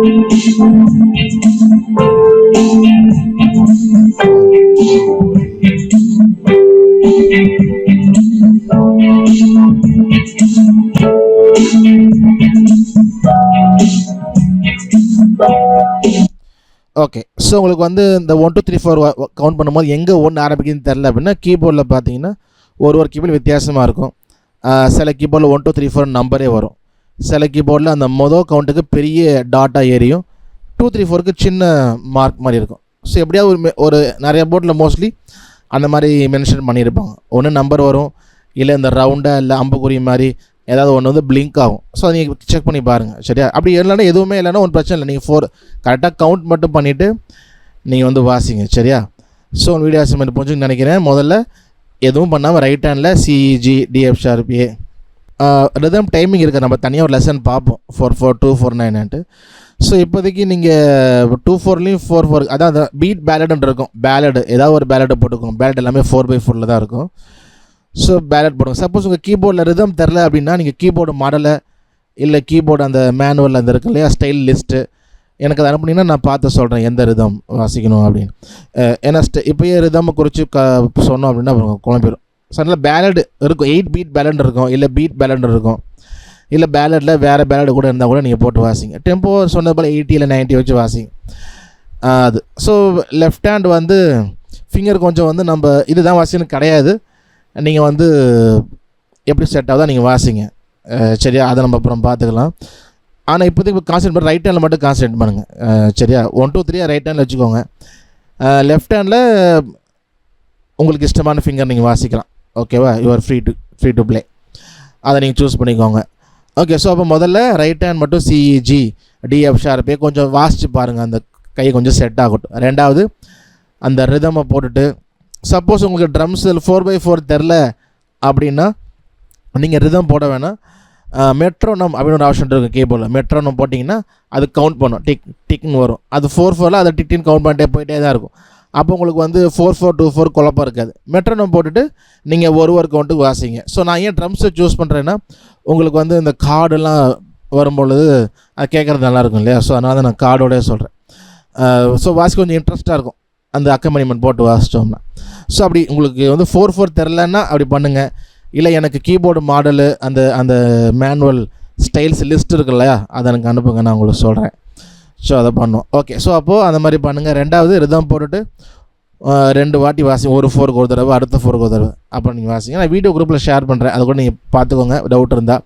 ஓகே. ஸோ உங்களுக்கு வந்து இந்த 1 2 3 4 கவுண்ட் பண்ணும்போது எங்கே 1 ஆரம்பிக்குதுன்னு தெரில அப்படின்னா கீபோர்டில் பார்த்தீங்கன்னா ஒரு கீபோர்டு வித்தியாசமாக இருக்கும். சில கீபோர்டில் 1 2 3 4 நம்பரே வரும். சில கீபோர்டில் அந்த மொதல் கவுண்ட்டுக்கு பெரிய டாட்டாக ஏறியும் 2 3 4க்கு சின்ன மார்க் மாதிரி இருக்கும். ஸோ எப்படியாவது ஒரு நிறைய போர்டில் மோஸ்ட்லி அந்த மாதிரி மென்ஷன் பண்ணியிருப்பாங்க. ஒன்று நம்பர் வரும், இல்லை இந்த ரவுண்டாக இல்லை அம்புக்குறி மாதிரி ஏதாவது ஒன்று வந்து பிளிங்க் ஆகும். ஸோ அதை நீங்கள் செக் பண்ணி பாருங்கள். சரியா? அப்படி இல்லைன்னா எதுவுமே இல்லைன்னா ஒன்றும் பிரச்சனை இல்லை. நீங்கள் 4 கரெக்டாக கவுண்ட் மட்டும் பண்ணிவிட்டு நீங்கள் வந்து வாசிங்க. சரியா? ஸோ வீடியோ அசைன்மெண்ட் புரிஞ்சுன்னு நினைக்கிறேன். முதல்ல எதுவும் பண்ணாமல் ரைட் ஹேண்டில் C E G D F sharp A. Rhythm timing இருக்குது, நம்ம தனியாக ஒரு லெசன் பார்ப்போம் 4-4-2-4-9. ஸோ இப்போதைக்கு நீங்கள் 2-4லேயும் 4-4 அதான் அந்த பீட் பேலட்னு இருக்கும். பேலடு ஏதாவது ஒரு பேலட்டை போட்டுக்கோங்க. பேலட் எல்லாமே 4x4 தான் இருக்கும். ஸோ பேலட் போடுங்க. சப்போஸ் உங்கள் கீபோர்டில் ரிதம் தெரில அப்படின்னா நீங்கள் கீபோர்டு மாடலை இல்லை கீபோர்டு அந்த மேனுவல் அந்த இருக்கு இல்லையா ஸ்டைல் லிஸ்ட்டு எனக்கு அதை அனுப்புனீங்கன்னா நான் பார்த்து சொல்கிறேன் எந்த ரிதம் வாசிக்கணும் அப்படின்னு. ஏன்னா இப்போயே ரிதம் குறித்து சொன்னோம் அப்படின்னா குழம்பிடும். ஸோ அதனால் பேலட் இருக்கும். 8 பீட் பேலட் இருக்கும், இல்லை பீட் பேலட் இருக்கும், இல்லை பேலட்டில் வேறு பேலட் கூட இருந்தால் கூட நீங்கள் போட்டு வாசிங்க. டெம்போ சொன்னது போல் 80 இல்லை 90 வச்சு வாசிங்க. அது ஸோ லெஃப்ட் ஹேண்ட் வந்து ஃபிங்கர் கொஞ்சம் வந்து நம்ம இதுதான் வாசிக்கணும் கிடையாது. நீங்கள் வந்து எப்படி செட் ஆகுதோ நீங்கள் வாசிங்க. சரியா? அதை நம்ம அப்புறம் பார்த்துக்கலாம். ஆனால் இப்போதைக்கு கான்சன்ட்ரேட் பண்ணி ரைட் ஹேண்டில் மட்டும் கான்சன்ட்ரேட் பண்ணுங்கள். சரியா? 1 2 3 ரைட் ஹேண்டில் வச்சுக்கோங்க. லெஃப்ட் ஹேண்டில் உங்களுக்கு இஷ்டமான ஃபிங்கர் நீங்கள் வாசிக்கலாம். ஓகேவா? You're free to play. அதை நீங்கள் சூஸ் பண்ணிக்கோங்க. ஓகே. ஸோ அப்போ முதல்ல ரைட் ஹேண்ட் மட்டும் சிஇஜி டிஎஃப் ஷார்ப்பே கொஞ்சம் வாசித்து பாருங்கள். அந்த கை கொஞ்சம் செட் ஆகட்டும். ரெண்டாவது அந்த ரிதமை போட்டுட்டு சப்போஸ் உங்களுக்கு ட்ரம்ஸ் 4x4 தெரில அப்படின்னா நீங்கள் ரிதம் போட வேணாம். மெட்ரோனம் அப்படின்னு ஒரு ஆப்ஷன் இருக்குது கீபோர்டில். மெட்ரோனம் போட்டிங்கன்னா அது கவுண்ட் பண்ணும், டிக்னு வரும். அது 4-4ல் அதை டிக்டின்னு கவுண்ட் பண்ணிட்டே போயிட்டே தான் இருக்கும். அப்போ உங்களுக்கு வந்து 4-4-2-4 குழப்பம் இருக்காது. மெட்ரோனம் போட்டுட்டு நீங்கள் ஒரு கவுண்ட்டுக்கு வாசிங்க. ஸோ நான் ஏன் ட்ரம்ஸை சூஸ் பண்ணுறேன்னா உங்களுக்கு வந்து இந்த கார்டெல்லாம் வரும்பொழுது அது கேட்குறது நல்லாயிருக்கும் இல்லையா? ஸோ அதனால தான் நான் கார்டோடய சொல்கிறேன். ஸோ வாசிக்க கொஞ்சம் இன்ட்ரெஸ்ட்டாக இருக்கும் அந்த அக்கம்பனிமெண்ட் போட்டு வாசித்தோம்னா. ஸோ அப்படி உங்களுக்கு வந்து 4-4 தெரிலன்னா அப்படி பண்ணுங்கள். இல்லை எனக்கு கீபோர்டு மாடலு அந்த மேனுவல் ஸ்டைல்ஸ் லிஸ்ட் இருக்கு இல்லையா அதை எனக்கு அனுப்புங்க, நான் உங்களுக்கு சொல்கிறேன். ஸோ அதை பண்ணோம். ஓகே, ஸோ அப்போது அந்த மாதிரி பண்ணுங்கள். ரெண்டாவது ரிதம் போட்டுட்டு 2 வாட்டி வாசிங்க. ஒரு 4க்கு ஒரு தடவை, அடுத்த 4க்கு ஒரு தடவை, அப்புறம் நீங்கள் வாசிங்க. நான் வீடியோ குரூப்பில் ஷேர் பண்ணுறேன், அது கூட நீங்கள் பார்த்துக்கோங்க டவுட் இருந்தால்.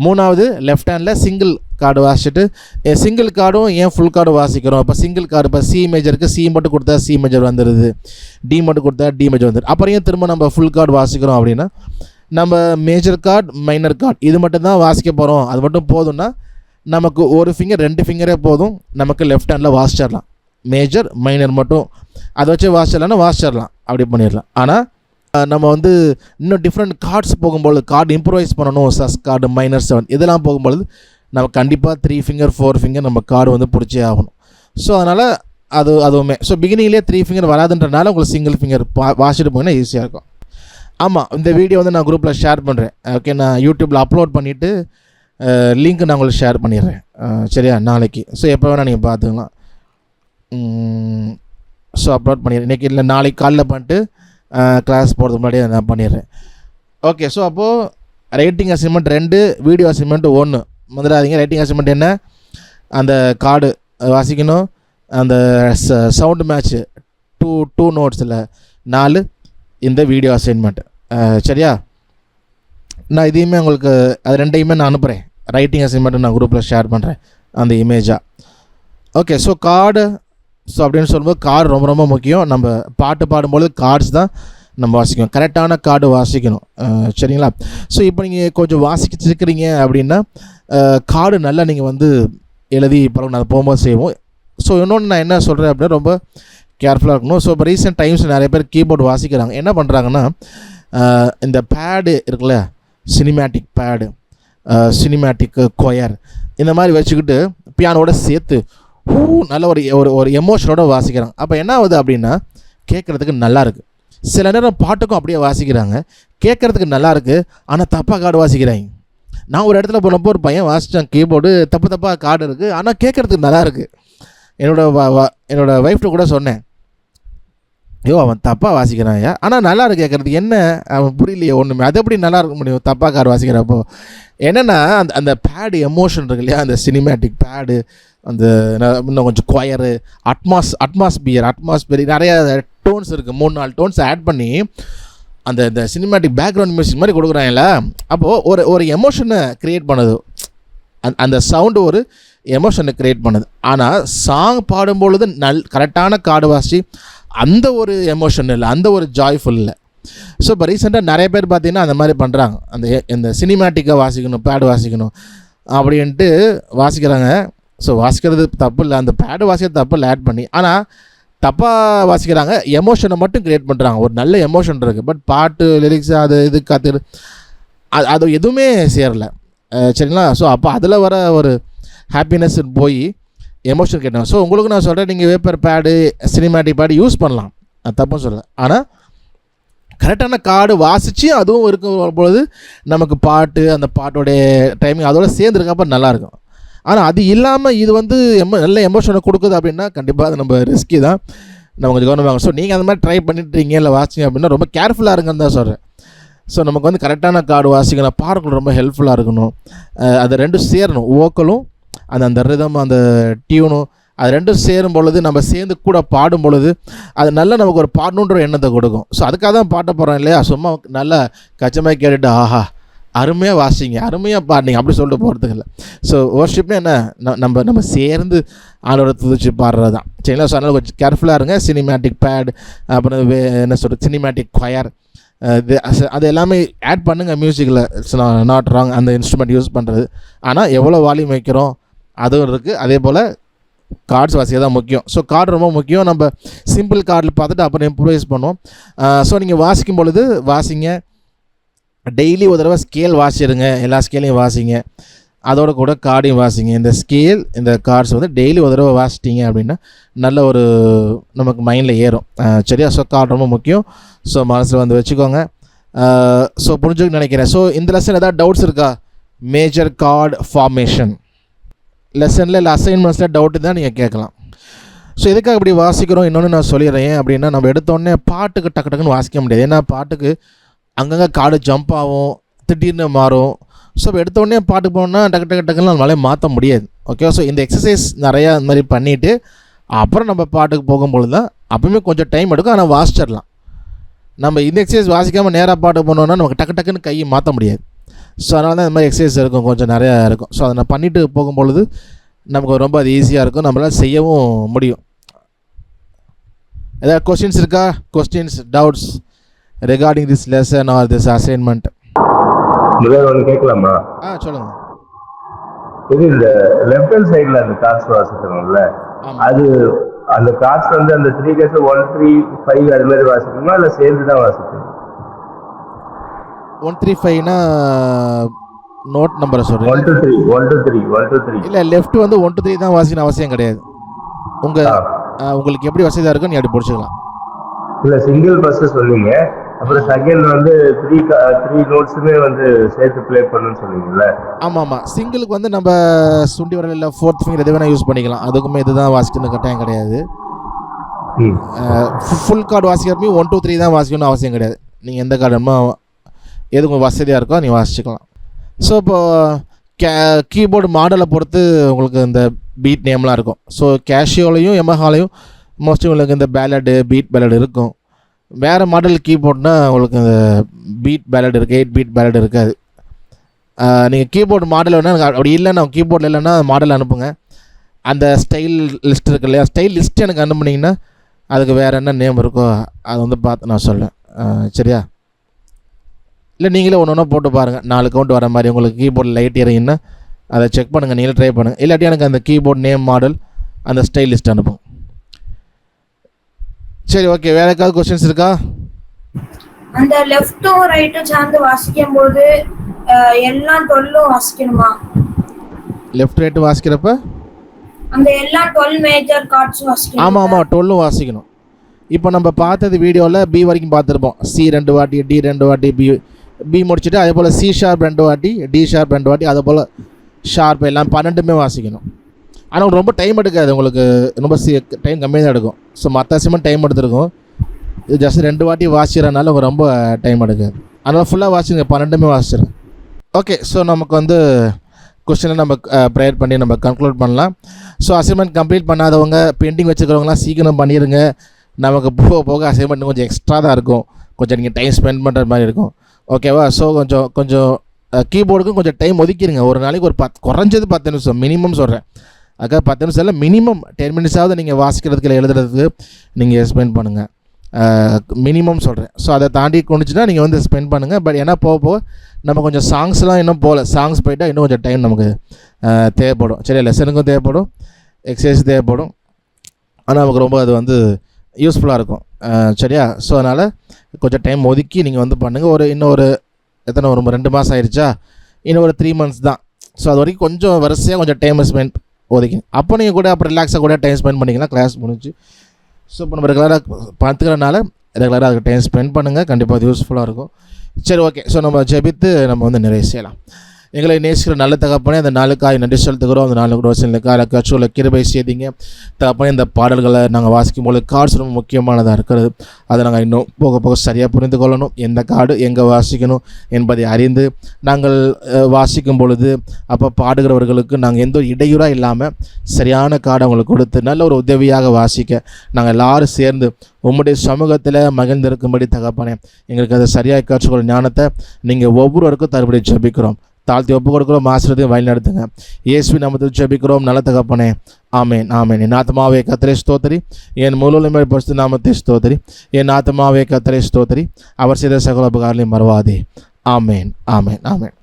மூணாவது லெஃப்ட் ஹேண்டில் சிங்கிள் கார்டு வாசிச்சுட்டு, சிங்கிள் கார்டும் ஏன் ஃபுல் கார்டு வாசிக்கிறோம். இப்போ சிங்கிள் கார்டு இப்போ சி மேஜருக்கு சி மட்டும் கொடுத்தா சி மேஜர் வந்துடுது, டி மட்டும் கொடுத்தா டி மேஜர் வந்துடுது. அப்புறம் ஏன் திரும்ப நம்ம ஃபுல் கார்டு வாசிக்கிறோம் அப்படின்னா, நம்ம மேஜர் கார்டு மைனர் கார்டு இது மட்டும் தான் வாசிக்க போகிறோம், அது மட்டும் போதும்னா நமக்கு ஒரு ஃபிங்கர் 2 ஃபிங்கரே போதும், நமக்கு லெஃப்ட் ஹேண்டில் வாசிச்சிடலாம். மேஜர் மைனர் மட்டும் அதை வச்சு வாசிச்சிடலாம்னா வாசிச்சிடலாம், அப்படி பண்ணிடலாம். ஆனால் நம்ம வந்து இன்னும் டிஃப்ரெண்ட் கார்ட்ஸ் போகும்பொழுது, கார்டு இம்ப்ரூவைஸ் பண்ணணும், சஸ் கார்டு மைனர் 7 இதெல்லாம் போகும்பொழுது நம்ம கண்டிப்பாக 3 ஃபிங்கர் 4 ஃபிங்கர் நம்ம கார்டு வந்து பிடிச்சே ஆகணும். ஸோ அதனால் அதுவுமே ஸோ பிகினிங்லேயே 3 ஃபிங்கர் வராதுன்றனால உங்களுக்கு சிங்கிள் ஃபிங்கர் வாசிட்டு போங்கன்னா ஈஸியாக இருக்கும். ஆமாம், இந்த வீடியோ வந்து நான் குரூப்பில் ஷேர் பண்ணுறேன். ஓகே, நான் யூடியூப்பில் அப்லோட் பண்ணிவிட்டு லிங்க் நான் உங்களுக்கு ஷேர் பண்ணிடுறேன். சரியா, நாளைக்கு. ஸோ எப்போ வேணால் நீங்கள் பார்த்துக்கலாம். ஸோ அப்லோட் பண்ணிடுறேன் இன்றைக்கி, இல்லை நாளைக்கு காலைல பண்ணிட்டு கிளாஸ் போகிறதுக்கு முன்னாடியே நான் பண்ணிடுறேன். ஓகே, ஸோ அப்போது ரைட்டிங் அசைன்மெண்ட் 2, வீடியோ அசைன்மெண்ட் 1. முதலாவதுங்க ரைட்டிங் அசைன்மெண்ட் என்ன, அந்த கார்டு வாசிக்கணும், அந்த சவுண்டு மேட்ச்சு 2 நோட்ஸில் 4, இந்த வீடியோ அசைன்மெண்ட். சரியா, நான் இதையுமே உங்களுக்கு அது 2யுமே நான் அனுப்புகிறேன். ரைட்டிங் அசைன்மெண்ட்டு நான் குரூப்பில் ஷேர் பண்ணுறேன் அந்த இமேஜாக. ஓகே, ஸோ கார்டு ஸோ அப்படின்னு சொல்லும்போது கார்டு ரொம்ப ரொம்ப முக்கியம். நம்ம பாட்டு பாடும்பொழுது கார்ட்ஸ் தான் நம்ம வாசிக்கணும், கரெக்டான கார்டு வாசிக்கணும். சரிங்களா, ஸோ இப்போ நீங்கள் கொஞ்சம் வாசிச்சிருக்கிறீங்க அப்படின்னா கார்டு நல்லா நீங்கள் வந்து எழுதி பழகணும், அதை போகும்போது செய்வோம். ஸோ இன்னொன்று நான் என்ன சொல்கிறேன் அப்படின்னா, ரொம்ப கேர்ஃபுல்லாக இருக்கணும். ஸோ இப்போ ரீசெண்ட் டைம்ஸ் நிறைய பேர் கீபோர்டு வாசிக்கிறாங்க. என்ன பண்ணுறாங்கன்னா, இந்த பேடு இருக்குல்ல, சினிமேட்டிக் பேடு, சினிமேட்டிக் கொயர், இந்த மாதிரி வச்சுக்கிட்டு பியானோட சேர்த்து நல்ல ஒரு எமோஷனோட வாசிக்கிறாங்க. அப்போ என்ன ஆகுது அப்படின்னா, கேட்குறதுக்கு நல்லாயிருக்கு. சில நேரம் பாட்டுக்கும் அப்படியே வாசிக்கிறாங்க, கேட்குறதுக்கு நல்லாயிருக்கு, ஆனால் தப்பாக கார்டு வாசிக்கிறாங்க. நான் ஒரு இடத்துல போனப்போ ஒரு பையன் வாசித்தான், கீபோர்டு தப்பாக கார்டு இருக்குது, ஆனால் கேட்குறதுக்கு நல்லாயிருக்கு. என்னோடய ஒய்ஃப்ட்டு கூட சொன்னேன், ஐயோ அவன் தப்பாக வாசிக்கிறான் ஐயா, ஆனால் நல்லா இருக்கு கேட்குறதுக்கு, என்ன அவன் புரியலையே ஒன்றுமே, அது எப்படி நல்லா இருக்க முடியும் தப்பாக கார் வாசிக்கிறப்போ. என்னென்னா அந்த பேடு எமோஷன் இருக்கு இல்லையா, அந்த சினிமேட்டிக் பேடு, அந்த இன்னும் கொஞ்சம் கொயரு, அட்மாஸ்பியர் நிறைய டோன்ஸ் இருக்குது, 3-4 டோன்ஸ் ஆட் பண்ணி அந்த சினிமேட்டிக் பேக்ரவுண்ட் மியூசிக் மாதிரி கொடுக்குறாங்களா. அப்போது ஒரு எமோஷனை க்ரியேட் பண்ணுது, அந்த சவுண்டு ஒரு எமோஷனை க்ரியேட் பண்ணுது. ஆனால் சாங் பாடும்பொழுது கரெக்டான கார்டு வாசி அந்த ஒரு எமோஷன் இல்லை, அந்த ஒரு ஜாய்ஃபுல் இல்லை. ஸோ இப்போ ரீசெண்டாக நிறைய பேர் பார்த்திங்கன்னா அந்த மாதிரி பண்ணுறாங்க, இந்த சினிமேட்டிக்காக வாசிக்கணும், பேடு வாசிக்கணும் அப்படின்ட்டு வாசிக்கிறாங்க. ஸோ வாசிக்கிறது தப்பு இல்லை, அந்த பேடு வாசிக்கிறது தப்பு இல்லை ஆட் பண்ணி, ஆனால் தப்பாக வாசிக்கிறாங்க, எமோஷனை மட்டும் க்ரியேட் பண்ணுறாங்க. ஒரு நல்ல எமோஷன் இருக்குது, பட் பாட்டு லிரிக்ஸ் அது இது காத்து அது எதுவுமே சேரலை. சரிங்களா, ஸோ அப்போ அதில் வர ஒரு ஹாப்பினஸ் போய் எமோஷன் கேட்டாங்க. ஸோ உங்களுக்கு நான் சொல்கிறேன், நீங்கள் vapour pad, cinematic pad use பண்ணலாம், அது தப்புன்னு சொல்லலை. ஆனால் கரெக்டான கார்டு வாசித்து அதுவும் இருக்கும் பொழுது நமக்கு பாட்டு, அந்த பாட்டோடைய டைமிங் அதோட சேர்ந்துருக்கப்போ நல்லாயிருக்கும். ஆனால் அது இல்லாமல் இது வந்து நல்ல எமோஷனை கொடுக்குது அப்படின்னா கண்டிப்பாக அது நம்ம ரிஸ்கி தான், நம்ம கொஞ்சம் கவனமாக. ஸோ நீங்கள் அந்த மாதிரி ட்ரை பண்ணிட்டுருங்க இல்லை வாசிங்க அப்படின்னா ரொம்ப கேர்ஃபுல்லாக இருங்கன்னு தான் சொல்கிறேன். ஸோ நமக்கு வந்து கரெக்டான கார்டு வாசிக்கணும், பாடல்கள் ரொம்ப ஹெல்ப்ஃபுல்லாக இருக்கணும், அது ரெண்டும் சேரணும், வோக்கலும் அந்த ரிதம், அந்த டியூனும், அது ரெண்டும் சேரும் பொழுது நம்ம சேர்ந்து கூட பாடும் பொழுது அது நல்லா நமக்கு ஒரு பாடணுன்ற எண்ணத்தை கொடுக்கும். ஸோ அதுக்காக தான் பாட்ட போகிறோம் இல்லையா, சும்மா நல்லா கச்சமாக கேட்டுட்டு ஆஹா அருமையாக வாசிங்க, அருமையாக பாடினீங்க அப்படி சொல்லிட்டு போகிறதுக்கு இல்லை. ஸோ வர்ஷிப்னா என்ன, நம்ம சேர்ந்து ஆளோட துதிச்சு பாடுறது தான். சரிங்களா, ஸோ அதனால் கொஞ்சம் கேர்ஃபுல்லாக இருங்க. சினிமேட்டிக் பேட், அப்புறம் என்ன சொல்கிறது, சினிமேட்டிக் கொயர், அது எல்லாமே ஆட் பண்ணுங்கள் மியூசிக்கில், நாட் ராங் அந்த இன்ஸ்ட்ருமெண்ட் யூஸ் பண்ணுறது. ஆனால் எவ்வளோ வால்யூம் வைக்கிறோம் அதுவும் இருக்குது. அதே போல் கார்ட்ஸ் வாசிக்க தான் முக்கியம். ஸோ கார்டு ரொம்ப முக்கியம். நம்ம சிம்பிள் கார்டில் பார்த்துட்டு அப்புறம் இம்ப்ரூவைஸ் பண்ணுவோம். ஸோ நீங்கள் வாசிக்கும் பொழுது வாசிங்க, டெய்லி ஒரு தடவை ஸ்கேல் வாசிடுங்க, எல்லா ஸ்கேலையும் வாசிங்க, அதோட கூட கார்டையும் வாசிங்க. இந்த ஸ்கேல், இந்த கார்ட்ஸ் வந்து டெய்லி ஒரு தடவை வாசிட்டீங்க அப்படின்னா நல்ல ஒரு நமக்கு மைண்டில் ஏறும். சரியா, ஸோ கார்டு ரொம்ப முக்கியம். ஸோ மனசில் வந்து வச்சுக்கோங்க. ஸோ புரிஞ்சுக்க நினைக்கிறேன். ஸோ இந்த லெசன் ஏதாவது டவுட்ஸ் இருக்கா? மேஜர் கார்டு ஃபார்மேஷன் லெசனில் இல்லை அசைன்மெண்ட்ஸில் டவுட்டு தான் நீங்கள் கேட்கலாம். ஸோ எதுக்காக இப்படி வாசிக்கிறோம் இன்னொன்று நான் சொல்லிடுறேன். அப்படின்னா நம்ம எடுத்தோடனே பாட்டுக்கு டக்கு டக்குன்னு வாசிக்க முடியாது. ஏன்னா பாட்டுக்கு அங்கங்கே கார்டு ஜம்ப் ஆகும், திடீர்னு மாறும். ஸோ எடுத்தோடனே பாட்டுக்கு போனோம்னா டக்கு டக்குன்னு நம்மளால மாற்ற முடியாது. ஓகே. ஸோ இந்த எக்ஸசைஸ் நிறையா இந்த மாதிரி பண்ணிவிட்டு அப்புறம் நம்ம பாட்டுக்கு போகும்பொழுது தான் அப்பவுமே கொஞ்சம் டைம் எடுக்கும், ஆனால் வாசிச்சிடலாம். நம்ம இந்த எக்ஸசைஸ் வாசிக்காமல் நேராக பாட்டு போனோன்னா நமக்கு டக்குன்னு கையை மாற்ற முடியாது. ஸோ அதனால தான் இந்த மாதிரி எக்ஸசைஸ் இருக்கும், கொஞ்சம் நிறையா இருக்கும். ஸோ அதை நான் பண்ணிவிட்டு போகும்பொழுது நமக்கு ரொம்ப அது ஈஸியாக இருக்கும், நம்மளால் செய்யவும் முடியும். ஏதாவது கொஸ்டின்ஸ் இருக்கா? Questions, doubts regarding this lesson R this assignment? ஒன்று கேட்கலாமா? சொல்லுங்கள். இது இந்த லெஃப்ட் ஹேண்ட் சைடில் அந்த கார்ட்ஸ் வாசிக்கணும்ல, அது அந்த கார்ட்ஸ் வந்து அந்த 3 கேஸ் 1 3 5 அது மாதிரி வாசிக்கணுமா இல்லை சேர்ந்து தான் வாசிக்கணும்? 135னா நோட் நம்பரை சொல்கிறேன். 1 2 3 இல்லை, லெஃப்ட் வந்து 1 2 3 தான் வாசிக்கணும் அவசியம் கிடையாது. உங்களுக்கு எப்படி வசதியாக இருக்கும் நீ அப்படி பிடிச்சிக்கலாம். இல்லை, சிங்கிள் ஃபர்ஸ்ட் சொன்னீங்க, அப்புறம் செகண்ட் வந்து 3 நோட்ஸுமே வந்து சேர்த்து ப்ளே பண்ணணும்னு சொன்னீங்கல்ல? ஆமாம். சிங்கிளுக்கு வந்து நம்ம சுண்டி வரல இல்லை 4th ஃபிங்கர் எது வேணால் யூஸ் பண்ணிக்கலாம். அதுக்குமே இதுதான் வாசிக்கணும் கட்டாயம் கிடையாது. ஃபுல் கார்டு வாசிக்கிறப்பையும் 1 2 3 தான் வாசிக்கணும்னு அவசியம் கிடையாது. நீங்கள் எந்த கார்டுமோ எது உங்களுக்கு வசதியாக இருக்கோ நீ வாசிச்சுக்கலாம். ஸோ இப்போது கீபோர்டு மாடலை பொறுத்து உங்களுக்கு இந்த பீட் நேம்லாம் இருக்கும். ஸோ கேஷியோலையும் எமஹாலையும் மோஸ்ட்லி உங்களுக்கு இந்த பேலடு பீட் பேலடு இருக்கும். வேறு மாடல் கீபோர்ட்னால் உங்களுக்கு இந்த பீட் பேலட் இருக்குது, 8 பீட் பேலட் இருக்காது. நீங்கள் கீபோர்டு மாடல் வேணால் அப்படி இல்லைன்னா கீபோர்டில் இல்லைன்னா மாடல் அனுப்புங்க. அந்த ஸ்டைல் லிஸ்ட் இருக்கு இல்லையா, ஸ்டைல் லிஸ்ட் எனக்கு அனுப்புனீங்கன்னா அதுக்கு வேறு என்ன நேம் இருக்கோ அதை வந்து பார்த்து நான் சொல்லேன். சரியா? இல்லை நீங்களே ஒன்று ஒன்றா போட்டு பாருங்கள், 4 கவுண்ட் வர மாதிரி உங்களுக்கு கீபோர்டில் லைட் இறங்கினா அதை செக் பண்ணுங்கள், நீங்களே ட்ரை பண்ணுங்கள். இல்லாட்டி எனக்கு அந்த கீபோர்ட் நேம் மாடல் அந்த ஸ்டைல் லிஸ்ட் அனுப்புங்க. சரி, ஓகே. வேற ஏதாவது கொஸ்டின்ஸ் இருக்கா? அந்த லெஃப்ட்டும் ரைட்டும் சேர்ந்து வாசிக்கும் போது எல்லா 12 வாசிக்கணுமா? லெஃப்ட் ரைட் வாசிக்கிறப்ப அந்த எல்லா 12 மேஜர் கார்ட்ஸ் வாசிக்கணும். ஆமாம் 12 வாசிக்கணும். இப்போ நம்ம பார்த்தது வீடியோவில் பி வரைக்கும் பார்த்துருப்போம். சி 2 வாட்டி, டி 2 வாட்டி, பி முடிச்சுட்டு அதே போல் சி ஷார்ப் 2 வாட்டி, டி ஷார்ப் 2 வாட்டி, அதே போல் ஷார்ப் எல்லாம் 12மே வாசிக்கணும். ஆனால் ரொம்ப டைம் எடுக்காது, உங்களுக்கு ரொம்ப டைம் கம்மியாக தான் எடுக்கும். ஸோ மற்ற அசைன்மெண்ட் டைம் எடுத்துருக்கும், இது ஜஸ்ட் 2 வாட்டி வாசிக்கிறனால உங்களுக்கு ரொம்ப டைம் எடுக்காது. அதனால் ஃபுல்லாக வாசிங்க, 12மே வாசிச்சிருங்க. ஓகே. ஸோ நமக்கு வந்து கொஸ்டினை நம்ம ப்ரேயர் பண்ணி நம்ம கன்க்ளூட் பண்ணலாம். ஸோ அசைன்மெண்ட் கம்ப்ளீட் பண்ணாதவங்க, பெண்டிங் வச்சுக்கிறவங்களாம் சீக்கிரம் பண்ணிடுங்க. நமக்கு போக போக அசைன்மெண்ட் கொஞ்சம் எக்ஸ்ட்ரா தான் இருக்கும், கொஞ்சம் நீங்கள் டைம் ஸ்பெண்ட் பண்ணுற மாதிரி இருக்கும். ஓகேவா? ஸோ கொஞ்சம் கீபோர்டுக்கும் கொஞ்சம் டைம் ஒதுக்கிடுங்க. ஒரு நாளைக்கு ஒரு குறைஞ்சது 10 நிமிஷம் மினிமம் சொல்கிறேன். அதுக்காக 10 நிமிஷம் இல்லை, மினிமம் 10 மினிட்ஸாவது நீங்கள் வாசிக்கிறதுக்கு இல்லை எழுதுறதுக்கு நீங்கள் ஸ்பெண்ட் பண்ணுங்கள், மினிமம் சொல்கிறேன். ஸோ அதை தாண்டி கொண்டுச்சுன்னா நீங்கள் வந்து ஸ்பெண்ட் பண்ணுங்கள். பட் ஏன்னா போக போக நம்ம கொஞ்சம் சாங்ஸ்லாம் இன்னும் போகல, சாங்ஸ் போயிட்டால் இன்னும் கொஞ்சம் டைம் நமக்கு தேவைப்படும். சரியா? லெசனுக்கும் தேவைப்படும், எக்ஸசைஸ் தேவைப்படும், ஆனால் நமக்கு ரொம்ப அது வந்து யூஸ்ஃபுல்லாக இருக்கும். சரியா? ஸோ அதனால் கொஞ்சம் டைம் ஒதுக்கி நீங்கள் வந்து பண்ணுங்கள். இன்னும் ஒரு 2 மாதம் ஆயிடுச்சா, இன்னும் ஒரு 3 months தான். ஸோ அது வரைக்கும் கொஞ்சம் வரிசையாக கொஞ்சம் டைம் ஸ்பெண்ட் ஒதுக்கிங்க. அப்போ நீங்கள் கூட அப்புறம் ரிலாக்ஸாக கூட டைம் ஸ்பெண்ட் பண்ணிக்கலாம், கிளாஸ் முடிஞ்சு. ஸோ இப்போ நம்ம ரெகுலராக பார்த்துக்கிறனால ரெகுலராக அதுக்கு டைம் ஸ்பெண்ட் பண்ணுங்கள், கண்டிப்பாக அது யூஸ்ஃபுல்லாக இருக்கும். சரி, ஓகே. ஸோ நம்ம ஜெபித்து நம்ம வந்து நிறைய செய்யலாம். எங்களை நேசிக்கிற நல்ல தகப்பனே, அந்த நாளுக்காய் நன்றி செலுத்துகிறோம். அந்த 4 ரோசனுக்காக கட்சியில் கிருபை செய்தீங்க தகப்பனே. இந்த பாடல்களை நாங்கள் வாசிக்கும் போது கார்ட்ஸ் ரொம்ப முக்கியமானதாக இருக்கிறது. அதை நாங்கள் இன்னும் போக போக சரியாக புரிந்து கொள்ளணும். எந்த கார்டு எங்கே வாசிக்கணும் என்பதை அறிந்து நாங்கள் வாசிக்கும் பொழுது அப்போ பாடுகிறவர்களுக்கு நாங்கள் எந்த ஒரு இடையூறாக இல்லாமல் சரியான கார்டு அவங்களுக்கு கொடுத்து நல்ல ஒரு உதவியாக வாசிக்க நாங்கள் எல்லோரும் சேர்ந்து உம்முடைய சமூகத்தில் மகிழ்ந்திருக்கும்படி தகப்பனே எங்களுக்கு அதை சரியாக கற்றுக்கொள்ள ஞானத்தை நீங்கள் ஒவ்வொருவருக்கும் தருபடி ஜெபிக்கிறோம். தாழ்த்தி ஒப்பு கொடுக்குறோம், ஆசீர்வாதத்தை வழி நடத்துங்க. இயேசுவின் நாமத்தில் ஜெபிக்கிறோம் நல்ல தகப்பனே, ஆமேன் ஆமேன். என் ஆத்மாவே கர்த்தரை ஸ்தோத்திரி, என் முழு பரிசுத்த நாமத்தை ஸ்தோத்திரி. என் ஆத்மாவே கர்த்தரை ஸ்தோத்திரி, அவர் செய்த சகல உபகாரங்களையும் மறவாதே. ஆமேன் ஆமேன் ஆமேன்.